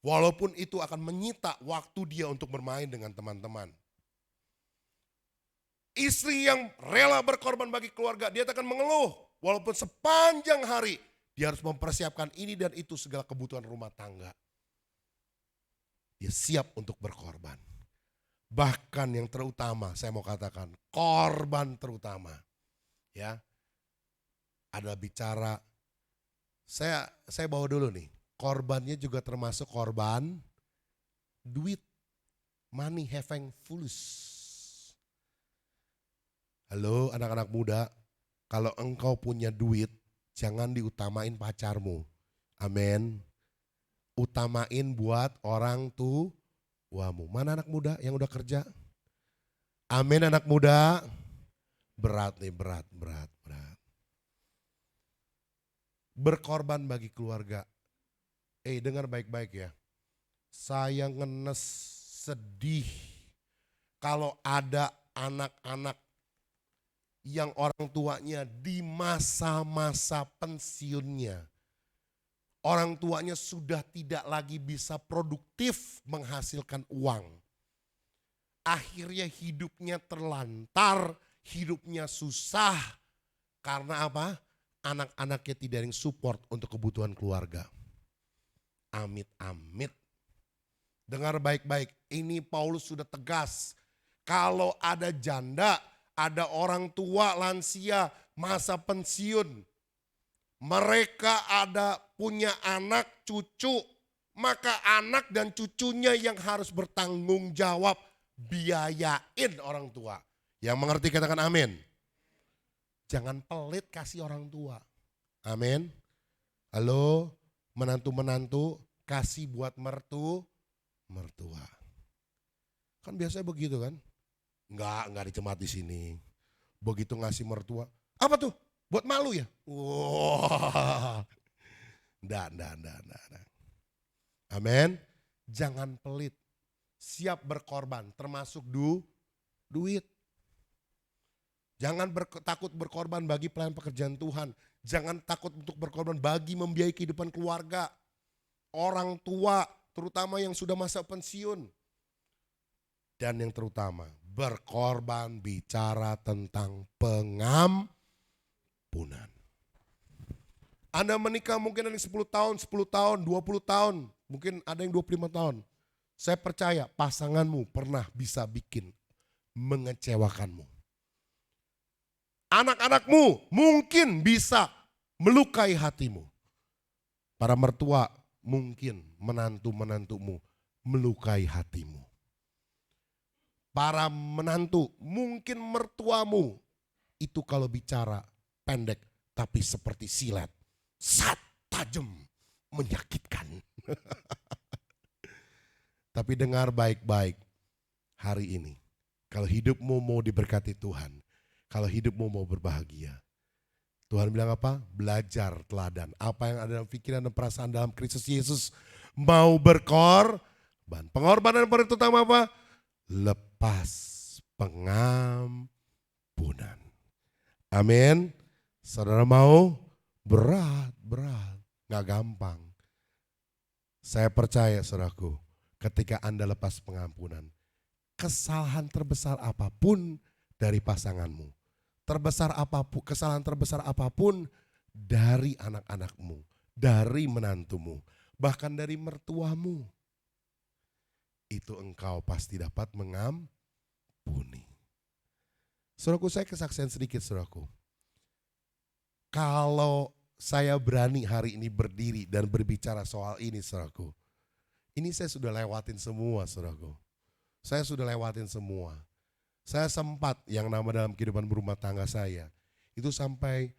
[SPEAKER 3] Walaupun itu akan menyita waktu dia untuk bermain dengan teman-teman. Istri yang rela berkorban bagi keluarga, dia tak akan mengeluh. Walaupun sepanjang hari dia harus mempersiapkan ini dan itu segala kebutuhan rumah tangga. Dia siap untuk berkorban. Bahkan yang terutama, saya mau katakan korban terutama. Ya, ada bicara, saya bawa dulu nih. Korbannya juga termasuk korban duit, money having foolish. Halo anak-anak muda, kalau engkau punya duit, jangan diutamain pacarmu. Amin. Utamain buat orang tuamu. Mana anak muda yang udah kerja? Amin anak muda. Berat nih, berat. Berkorban bagi keluarga. Dengar baik-baik ya. Saya ngenes, sedih kalau ada anak-anak yang orang tuanya di masa-masa pensiunnya. Orang tuanya sudah tidak lagi bisa produktif menghasilkan uang. Akhirnya hidupnya terlantar, hidupnya susah. Karena apa? Anak-anaknya tidak ada yang support untuk kebutuhan keluarga. Amit-amit. Dengar baik-baik, ini Paulus sudah tegas. Kalau ada janda, ada orang tua lansia masa pensiun, mereka ada punya anak cucu, maka anak dan cucunya yang harus bertanggung jawab biayain orang tua. Yang mengerti katakan amin. Jangan pelit kasih orang tua. Amin. Halo menantu-menantu kasih buat mertua. Kan biasanya begitu kan. Enggak dicemat di sini. Begitu ngasih mertua, apa tuh? Buat malu ya? Wah. Enggak. Amin. Jangan pelit. Siap berkorban termasuk duit. Jangan takut berkorban bagi pelayan pekerjaan Tuhan. Jangan takut untuk berkorban bagi membiayai kehidupan keluarga. Orang tua terutama yang sudah masa pensiun. Dan yang terutama berkorban bicara tentang pengampunan. Anda menikah mungkin ada yang 10 tahun, 20 tahun, mungkin ada yang 25 tahun. Saya percaya pasanganmu pernah bisa bikin mengecewakanmu. Anak-anakmu mungkin bisa melukai hatimu. Para mertua mungkin menantu-menantumu melukai hatimu. Para menantu, mungkin mertuamu itu kalau bicara pendek tapi seperti silet. Tajam, menyakitkan. Tapi dengar baik-baik hari ini. Kalau hidupmu mau diberkati Tuhan, kalau hidupmu mau berbahagia. Tuhan bilang apa? Belajar teladan. Apa yang ada dalam pikiran dan perasaan dalam Kristus Yesus. Mau berkorban. Pengorbanan yang paling utama apa? Lepas pengampunan. Amin. Saudara mau? Berat. Gak gampang. Saya percaya saudaraku, ketika Anda lepas pengampunan, kesalahan terbesar apapun dari pasanganmu, kesalahan terbesar apapun dari anak-anakmu, dari menantumu, bahkan dari mertuamu, itu engkau pasti dapat mengampuni. Saudaraku, saya kesaksian sedikit saudaraku. Kalau saya berani hari ini berdiri dan berbicara soal ini saudaraku. Ini saya sudah lewatin semua saudaraku. Saya sudah lewatin semua. Saya sempat yang nama dalam kehidupan berumah tangga saya. Itu sampai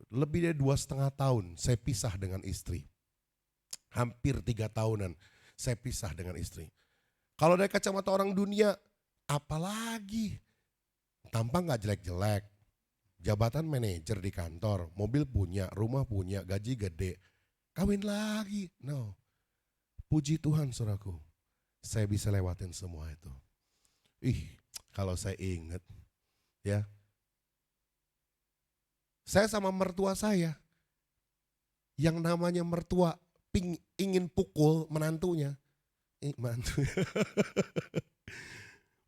[SPEAKER 3] lebih dari 2,5 tahun saya pisah dengan istri. Hampir 3 tahunan saya pisah dengan istri. Kalau dari kacamata orang dunia, apalagi tampang gak jelek-jelek. Jabatan manajer di kantor, mobil punya, rumah punya, gaji gede. Kawin lagi. No. Puji Tuhan saudaraku. Saya bisa lewatin semua itu. Kalau saya ingat ya. Saya sama mertua saya. Yang namanya mertua ingin pukul menantunya.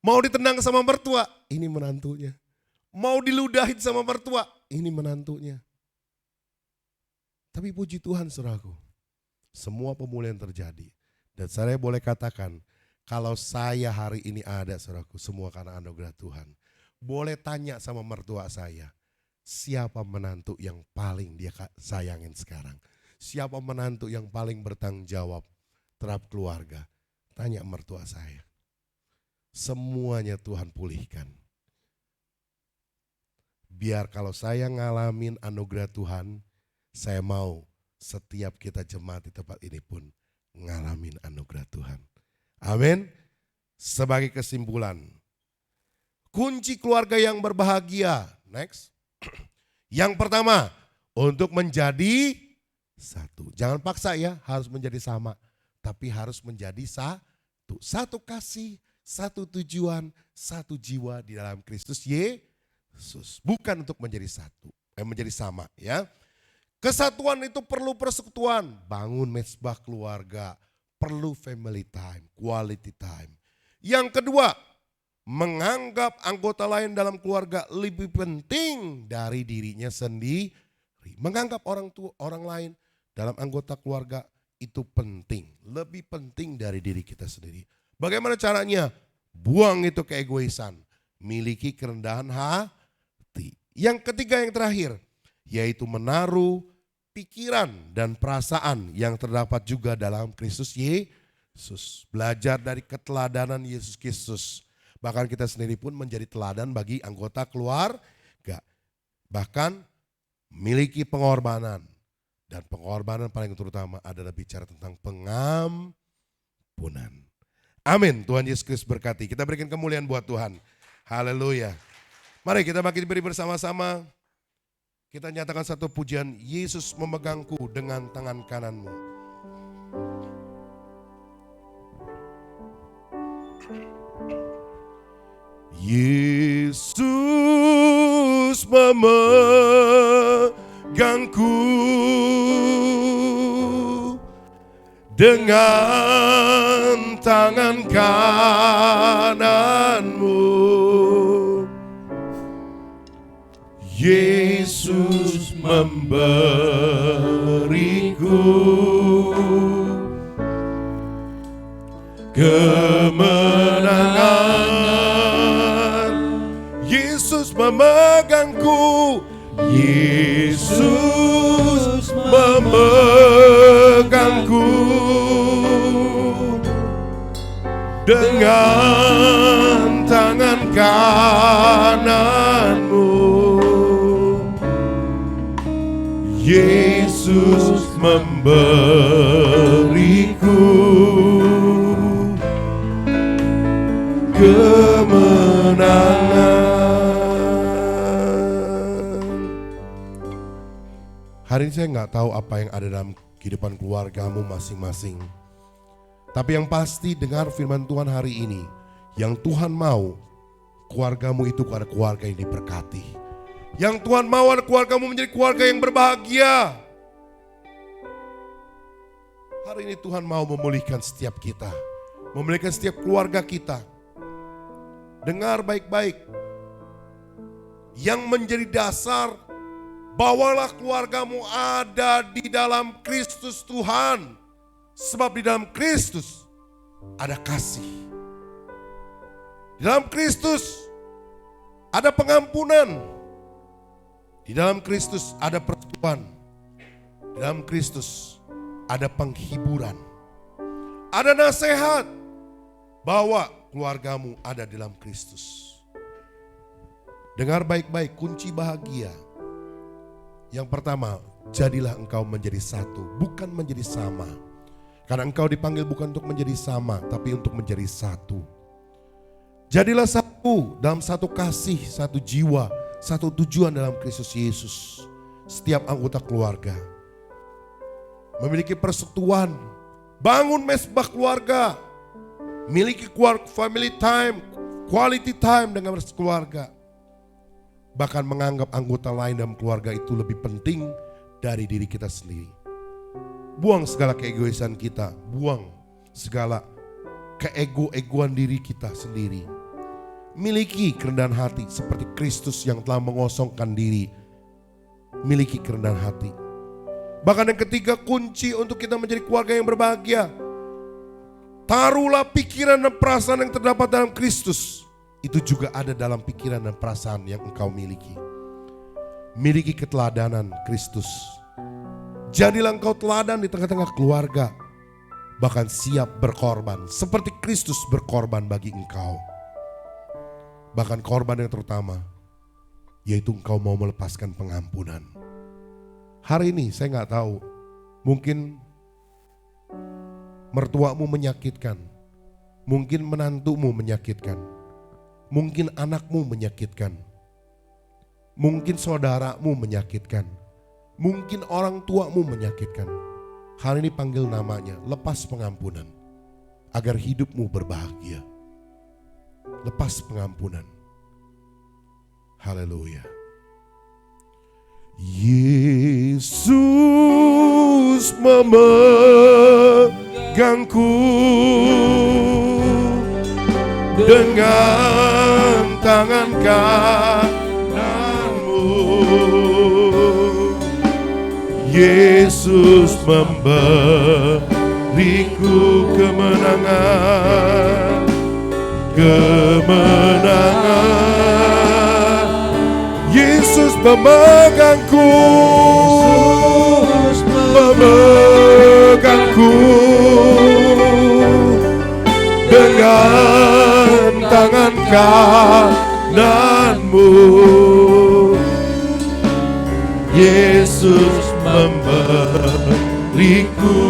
[SPEAKER 3] Mau ditendang sama mertua, ini menantunya. Mau diludahin sama mertua, ini menantunya. Tapi puji Tuhan saudaraku. Semua pemulihan terjadi. Dan saya boleh katakan, kalau saya hari ini ada saudaraku, semua karena anugerah Tuhan. Boleh tanya sama mertua saya, siapa menantu yang paling dia sayangin sekarang? Siapa menantu yang paling bertanggung jawab terhadap keluarga? Tanya mertua saya. Semuanya Tuhan pulihkan. Biar kalau saya ngalamin anugerah Tuhan, saya mau setiap kita jemaat di tempat ini pun ngalamin anugerah Tuhan. Amin. Sebagai kesimpulan, kunci keluarga yang berbahagia. Next. Yang pertama, untuk menjadi satu. Jangan paksa ya, harus menjadi sama. Tapi harus menjadi satu. Satu kasih, satu tujuan, satu jiwa di dalam Kristus Yesus. Bukan untuk menjadi satu, menjadi sama ya. Kesatuan itu perlu persekutuan, bangun mezbah keluarga, perlu family time, quality time. Yang kedua, menganggap anggota lain dalam keluarga lebih penting dari dirinya sendiri. Menganggap orang lain dalam anggota keluarga itu penting, lebih penting dari diri kita sendiri. Bagaimana caranya? Buang itu keegoisan, miliki kerendahan hati. Yang ketiga yang terakhir, yaitu menaruh pikiran dan perasaan yang terdapat juga dalam Kristus Yesus. Belajar dari keteladanan Yesus Kristus. Bahkan kita sendiri pun menjadi teladan bagi anggota keluarga. Bahkan memiliki pengorbanan. Dan pengorbanan paling terutama adalah bicara tentang pengampunan. Amin. Tuhan Yesus Kristus berkati. Kita berikan kemuliaan buat Tuhan. Haleluya. Mari kita bagi beri bersama-sama. Kita nyatakan satu pujian, Yesus memegangku dengan tangan kananmu. Yesus memegangku dengan tangan kananmu. Yesus memberiku kemenangan. Yesus memegangku. Yesus memegangku dengan tangan kananmu. Yesus memberiku kemenangan. Hari ini saya nggak tahu apa yang ada dalam kehidupan keluargamu masing-masing. Tapi yang pasti dengar firman Tuhan hari ini. Yang Tuhan mau keluargamu itu adalah keluarga yang diberkati. Yang Tuhan mau adalah keluargamu menjadi keluarga yang berbahagia. Hari ini Tuhan mau memulihkan setiap kita. Memulihkan setiap keluarga kita. Dengar baik-baik. Yang menjadi dasar, bawalah keluargamu ada di dalam Kristus Tuhan. Sebab di dalam Kristus ada kasih. Di dalam Kristus ada pengampunan. Di dalam Kristus ada persekutuan. Di dalam Kristus ada penghiburan. Ada nasihat bahwa keluargamu ada di dalam Kristus. Dengar baik-baik kunci bahagia. Yang pertama, jadilah engkau menjadi satu, bukan menjadi sama. Karena engkau dipanggil bukan untuk menjadi sama, tapi untuk menjadi satu. Jadilah satu dalam satu kasih, satu jiwa, satu tujuan dalam Kristus Yesus. Setiap anggota keluarga memiliki persekutuan, bangun mesbah keluarga, miliki family time, quality time dengan keluarga. Bahkan menganggap anggota lain dalam keluarga itu lebih penting dari diri kita sendiri. Buang segala keegoisan kita, buang segala keego-egoan diri kita sendiri. Miliki kerendahan hati seperti Kristus yang telah mengosongkan diri. Miliki kerendahan hati. Bahkan yang ketiga, kunci untuk kita menjadi keluarga yang berbahagia. Taruhlah pikiran dan perasaan yang terdapat dalam Kristus. Itu juga ada dalam pikiran dan perasaan yang engkau miliki. Miliki keteladanan Kristus. Jadilah engkau teladan di tengah-tengah keluarga. Bahkan siap berkorban seperti Kristus berkorban bagi engkau. Bahkan korban yang terutama, yaitu engkau mau melepaskan pengampunan. Hari ini saya gak tahu, mungkin mertuamu menyakitkan, mungkin menantumu menyakitkan, mungkin anakmu menyakitkan, mungkin saudaramu menyakitkan, mungkin orang tuamu menyakitkan. Hari ini panggil namanya, lepas pengampunan, agar hidupmu berbahagia. Lepas pengampunan. Haleluya. Yesus memegangku dengan tangan kananmu. Yesus memberiku kemenangan. Yesus memegangku, dengan tangan kananmu. Yesus memberiku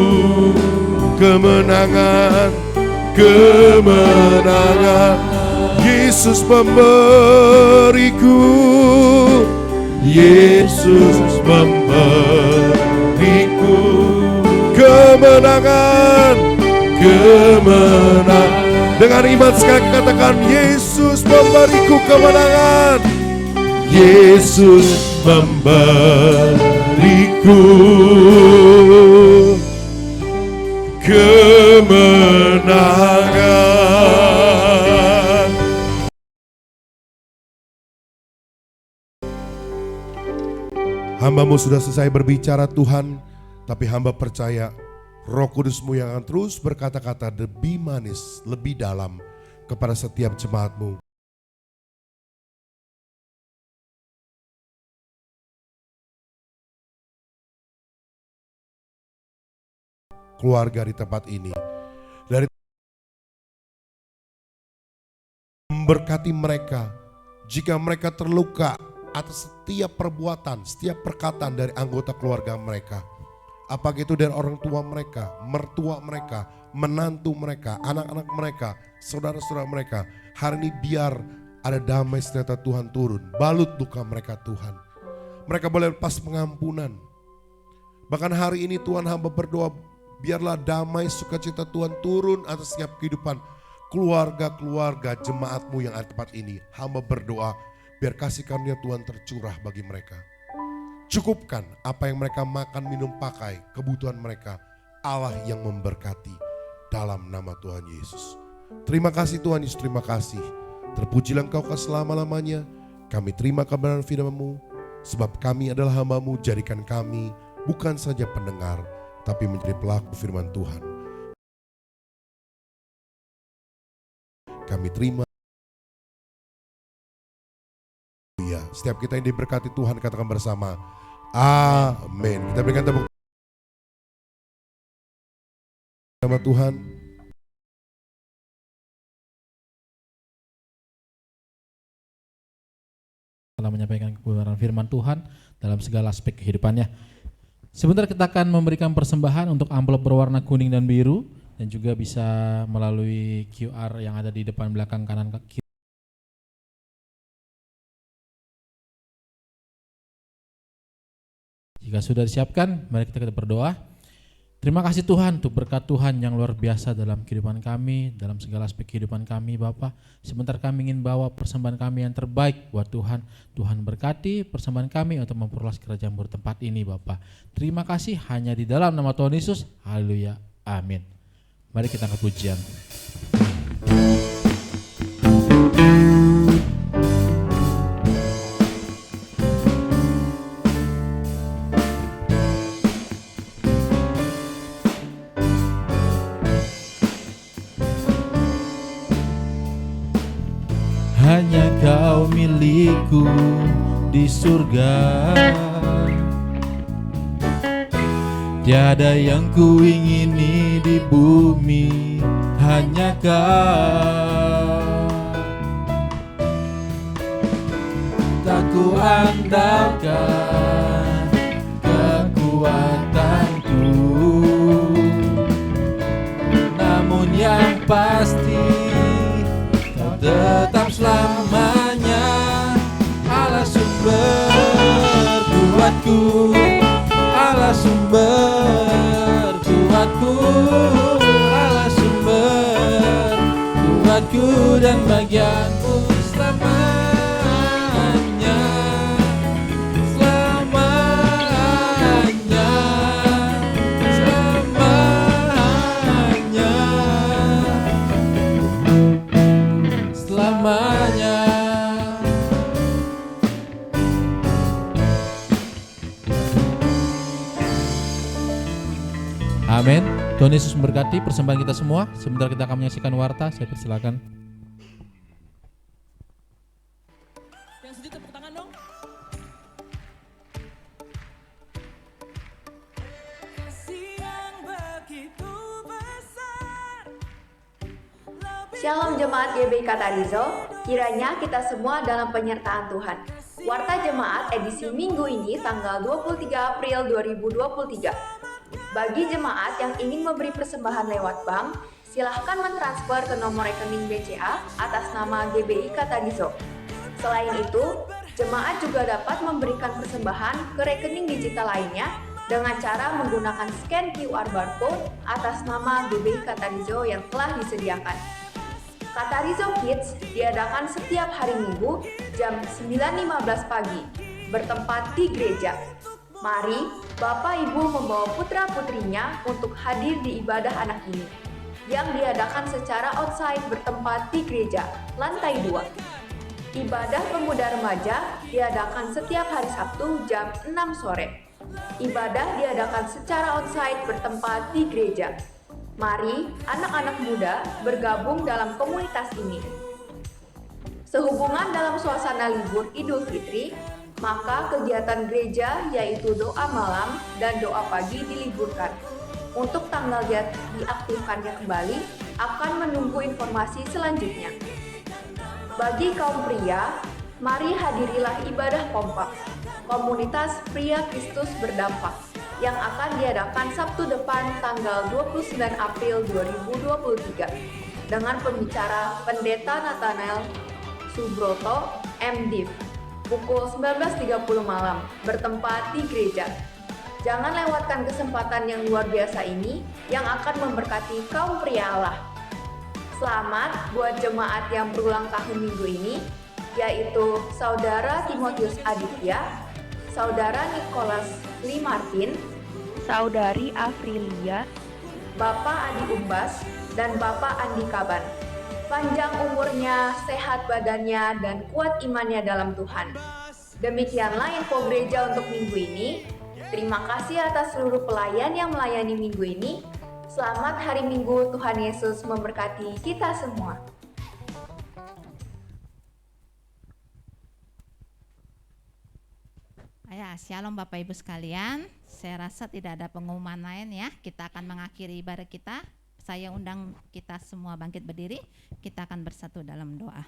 [SPEAKER 3] kemenangan. Yesus memberiku, Yesus memberiku kemenangan. Dengan iman sekali katakan, Yesus memberiku kemenangan. Yesus memberiku kemenangan. Hamba-Mu sudah selesai berbicara Tuhan, tapi hamba percaya Roh Kudus-Mu yang akan terus berkata-kata lebih manis, lebih dalam kepada setiap jemaat-Mu. Keluarga di tempat ini, dari memberkati mereka jika mereka terluka atas setiap perbuatan, setiap perkataan dari anggota keluarga mereka. Apakah itu dari orang tua mereka, mertua mereka, menantu mereka, anak-anak mereka, saudara-saudara mereka. Hari ini biar ada damai sejahtera Tuhan turun, balut duka mereka Tuhan. Mereka boleh lepas pengampunan. Bahkan hari ini Tuhan hamba berdoa, biarlah damai sukacita Tuhan turun atas setiap kehidupan keluarga-keluarga jemaat-Mu yang ada di tempat ini. Hamba berdoa, biar kasih karunia Tuhan tercurah bagi mereka. Cukupkan apa yang mereka makan, minum, pakai, kebutuhan mereka. Allah yang memberkati dalam nama Tuhan Yesus. Terima kasih Tuhan Yesus, terima kasih. Terpujilah Engkau selama-lamanya. Kami terima kebenaran firman-Mu, sebab kami adalah hamba-Mu. Jadikan kami bukan saja pendengar, tapi menjadi pelaku firman Tuhan. kami terima. Ya, setiap kita yang diberkati Tuhan katakan bersama, amin. Kita berikan tepuk sama Tuhan.
[SPEAKER 1] Telah menyampaikan kebenaran firman Tuhan dalam segala aspek kehidupannya. Sebentar kita akan memberikan persembahan untuk amplop berwarna kuning dan biru, dan juga bisa melalui QR yang ada di depan, belakang, kanan, kiri. Jika sudah disiapkan, mari kita berdoa. Terima kasih Tuhan untuk berkat Tuhan yang luar biasa dalam kehidupan kami, dalam segala aspek kehidupan kami Bapa. Sebentar kami ingin bawa persembahan kami yang terbaik buat Tuhan. Tuhan berkati persembahan kami untuk memperluas kerajaan bertempat ini Bapa. Terima kasih hanya di dalam nama Tuhan Yesus. Haleluya. Amin. Mari kita angkat pujian. Hanya Kau milikku di surga, tiada yang ku ingini di bumi, hanya Kau. Tak ku andalkan kekuatanku, namun yang pasti Kau tetap selamanya Allah sumber kuatku, Allah sumber kuatku, Allah sumber kuatku dan bagianku selamanya, selamanya, selamanya, selamanya. Amin. Tuhan Yesus memberkati persembahan kita semua. Sebentar kita akan menyaksikan warta. Saya persilakan.
[SPEAKER 2] Yang setuju tepuk tangan dong. Kasih yang begitu besar.
[SPEAKER 4] Shalom Jemaat GBI Katarizo, kiranya kita semua dalam penyertaan Tuhan. Warta Jemaat edisi minggu ini tanggal 23 April 2023. Bagi jemaat yang ingin memberi persembahan lewat bank, silahkan mentransfer ke nomor rekening BCA atas nama GBI Katarizo. Selain itu, jemaat juga dapat memberikan persembahan ke rekening digital lainnya dengan cara menggunakan scan QR barcode atas nama GBI Katarizo yang telah disediakan. Katarizo Kids diadakan setiap hari Minggu jam 9.15 pagi, bertempat di gereja. Mari Bapak Ibu membawa putra-putrinya untuk hadir di ibadah anak ini, yang diadakan secara outside bertempat di gereja, lantai 2. Ibadah pemuda remaja diadakan setiap hari Sabtu jam 6 sore. Ibadah diadakan secara outside bertempat di gereja. Mari anak-anak muda bergabung dalam komunitas ini. Sehubungan dalam suasana libur Idul Fitri, maka kegiatan gereja yaitu doa malam dan doa pagi diliburkan. Untuk tanggal diaktifkannya kembali akan menunggu informasi selanjutnya. Bagi kaum pria, mari hadirilah ibadah kompak, komunitas pria Kristus berdampak, yang akan diadakan Sabtu depan tanggal 29 April 2023 dengan pembicara Pendeta Nathanael Subroto, MDiv, pukul 19.30 malam, bertempat di gereja. Jangan lewatkan kesempatan yang luar biasa ini yang akan memberkati kaum pria Allah. Selamat buat jemaat yang berulang tahun minggu ini, yaitu Saudara Timotius Aditya, Saudara Nicholas Lee Martin,
[SPEAKER 5] Saudari Afrilia,
[SPEAKER 4] Bapak Adi Umbas, dan Bapak Andi Kaban. Panjang umurnya, sehat badannya, dan kuat imannya dalam Tuhan. Demikianlah info gereja untuk minggu ini. Terima kasih atas seluruh pelayan yang melayani minggu ini. Selamat hari Minggu, Tuhan Yesus memberkati kita semua.
[SPEAKER 6] Ya, shalom Bapak Ibu sekalian. Saya rasa tidak ada pengumuman lain ya. Kita akan mengakhiri ibadah kita. Saya undang kita semua bangkit berdiri. Kita akan bersatu dalam doa.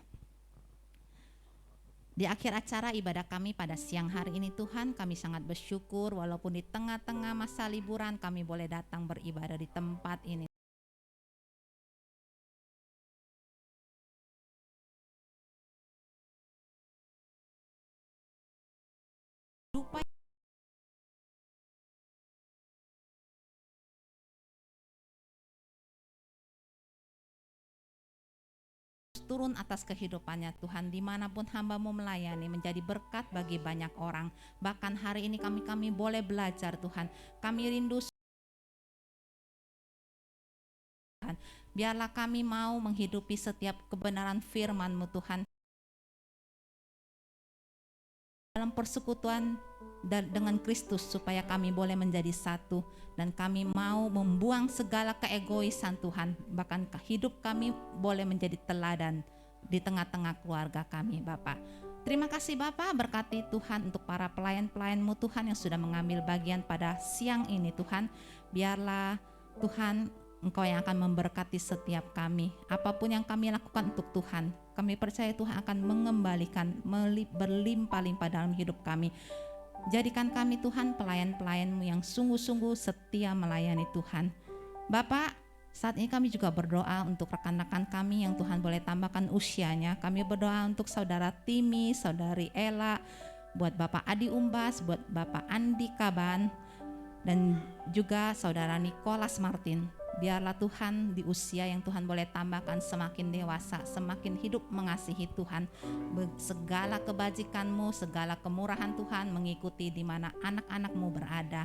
[SPEAKER 6] Di akhir acara ibadah kami pada siang hari ini Tuhan, kami sangat bersyukur walaupun di tengah-tengah masa liburan kami boleh datang beribadah di tempat ini. Lupa turun atas kehidupannya Tuhan, dimanapun hamba-Mu melayani menjadi berkat bagi banyak orang. Bahkan hari ini kami boleh belajar Tuhan, kami rindu Tuhan. Biarlah kami mau menghidupi setiap kebenaran firman-Mu Tuhan, dalam persekutuan dengan Kristus, supaya kami boleh menjadi satu, dan kami mau membuang segala keegoisan Tuhan. Bahkan hidup kami boleh menjadi teladan di tengah-tengah keluarga kami Bapak. Terima kasih Bapak, berkati Tuhan untuk para pelayan-pelayan-Mu Tuhan yang sudah mengambil bagian pada siang ini Tuhan. Biarlah Tuhan Engkau yang akan memberkati setiap kami. Apapun yang kami lakukan untuk Tuhan, kami percaya Tuhan akan mengembalikan berlimpah-limpah dalam hidup kami. Jadikan kami Tuhan pelayan-pelayan-Mu yang sungguh-sungguh setia melayani Tuhan. Bapak, saat ini kami juga berdoa untuk rekan-rekan kami yang Tuhan boleh tambahkan usianya. Kami berdoa untuk saudara Timi, saudari Ella, buat Bapak Adi Umbas, buat Bapak Andi Kaban, dan juga saudara Nicholas Martin. Biarlah Tuhan di usia yang Tuhan boleh tambahkan semakin dewasa, semakin hidup mengasihi Tuhan. Segala kebajikan-Mu, segala kemurahan Tuhan mengikuti di mana anak-anak-Mu berada.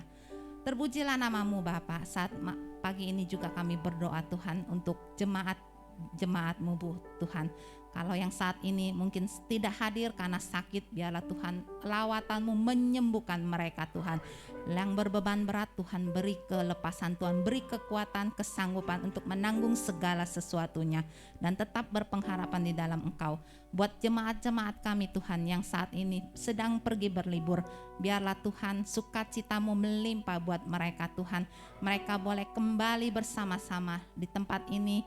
[SPEAKER 6] Terpujilah nama-Mu Bapa. Saat pagi ini juga kami berdoa Tuhan untuk jemaat-mu Tuhan. Kalau yang saat ini mungkin tidak hadir karena sakit, biarlah Tuhan lawatan-Mu menyembuhkan mereka Tuhan. Yang berbeban berat Tuhan beri kelepasan, Tuhan beri kekuatan, kesanggupan untuk menanggung segala sesuatunya, dan tetap berpengharapan di dalam Engkau. Buat jemaat-jemaat kami Tuhan yang saat ini sedang pergi berlibur, biarlah Tuhan sukacita-Mu melimpah buat mereka Tuhan. Mereka boleh kembali bersama-sama di tempat ini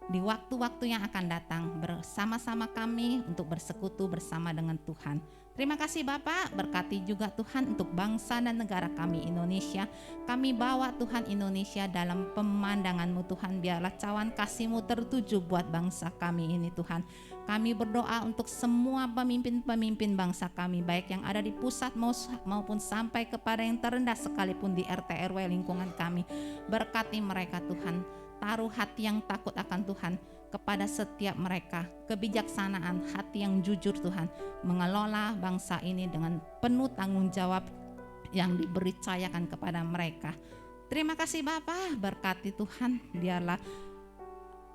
[SPEAKER 6] di waktu-waktu yang akan datang bersama-sama kami untuk bersekutu bersama dengan Tuhan. Terima kasih Bapak, berkati juga Tuhan untuk bangsa dan negara kami Indonesia. Kami bawa Tuhan Indonesia dalam pemandangan-Mu Tuhan. Biarlah cawan kasih-Mu tertuju buat bangsa kami ini Tuhan. Kami berdoa untuk semua pemimpin-pemimpin bangsa kami, baik yang ada di pusat maupun sampai kepada yang terendah sekalipun di RT RW lingkungan kami. Berkati mereka Tuhan. Taruh hati yang takut akan Tuhan kepada setiap mereka, kebijaksanaan, hati yang jujur Tuhan, mengelola bangsa ini dengan penuh tanggung jawab yang dipercayakan kepada mereka. Terima kasih Bapa, berkati Tuhan, biarlah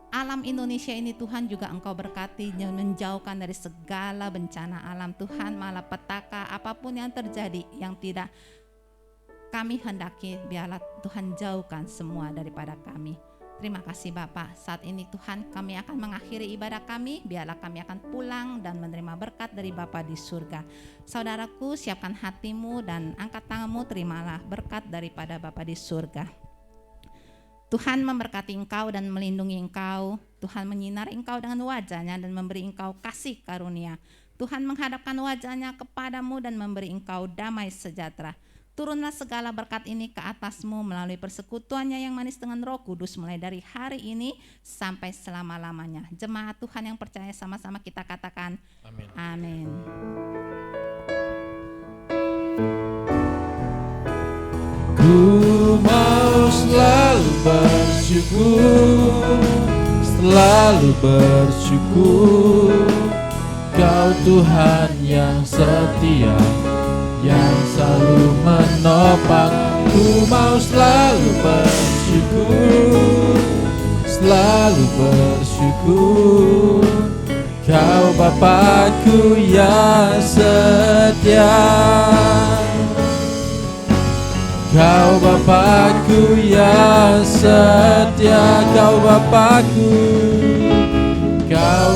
[SPEAKER 6] alam Indonesia ini Tuhan juga Engkau berkati, menjauhkan dari segala bencana alam Tuhan, malapetaka, apapun yang terjadi yang tidak kami hendaki, biarlah Tuhan jauhkan semua daripada kami. Terima kasih Bapak. Saat ini Tuhan kami akan mengakhiri ibadah kami. Biarlah kami akan pulang dan menerima berkat dari Bapa di surga. Saudaraku, siapkan hatimu dan angkat tanganmu, terimalah berkat daripada Bapa di surga. Tuhan memberkati engkau dan melindungi engkau. Tuhan menyinari engkau dengan wajahnya dan memberi engkau kasih karunia. Tuhan menghadapkan wajahnya kepadamu dan memberi engkau damai sejahtera. Turunlah segala berkat ini ke atasmu melalui persekutuannya yang manis dengan Roh Kudus mulai dari hari ini sampai selama-lamanya. Jemaat Tuhan yang percaya sama-sama kita katakan amin. Amin.
[SPEAKER 1] Ku mau selalu bersyukur, Kau Tuhan yang setia, yang selalu menopang. Ku mau selalu bersyukur, Kau Bapakku yang setia, Kau Bapakku yang setia, Kau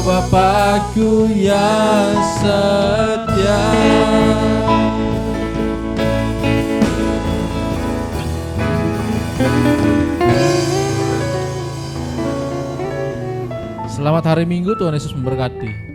[SPEAKER 1] Bapakku yang setia. Selamat hari Minggu, Tuhan Yesus memberkati.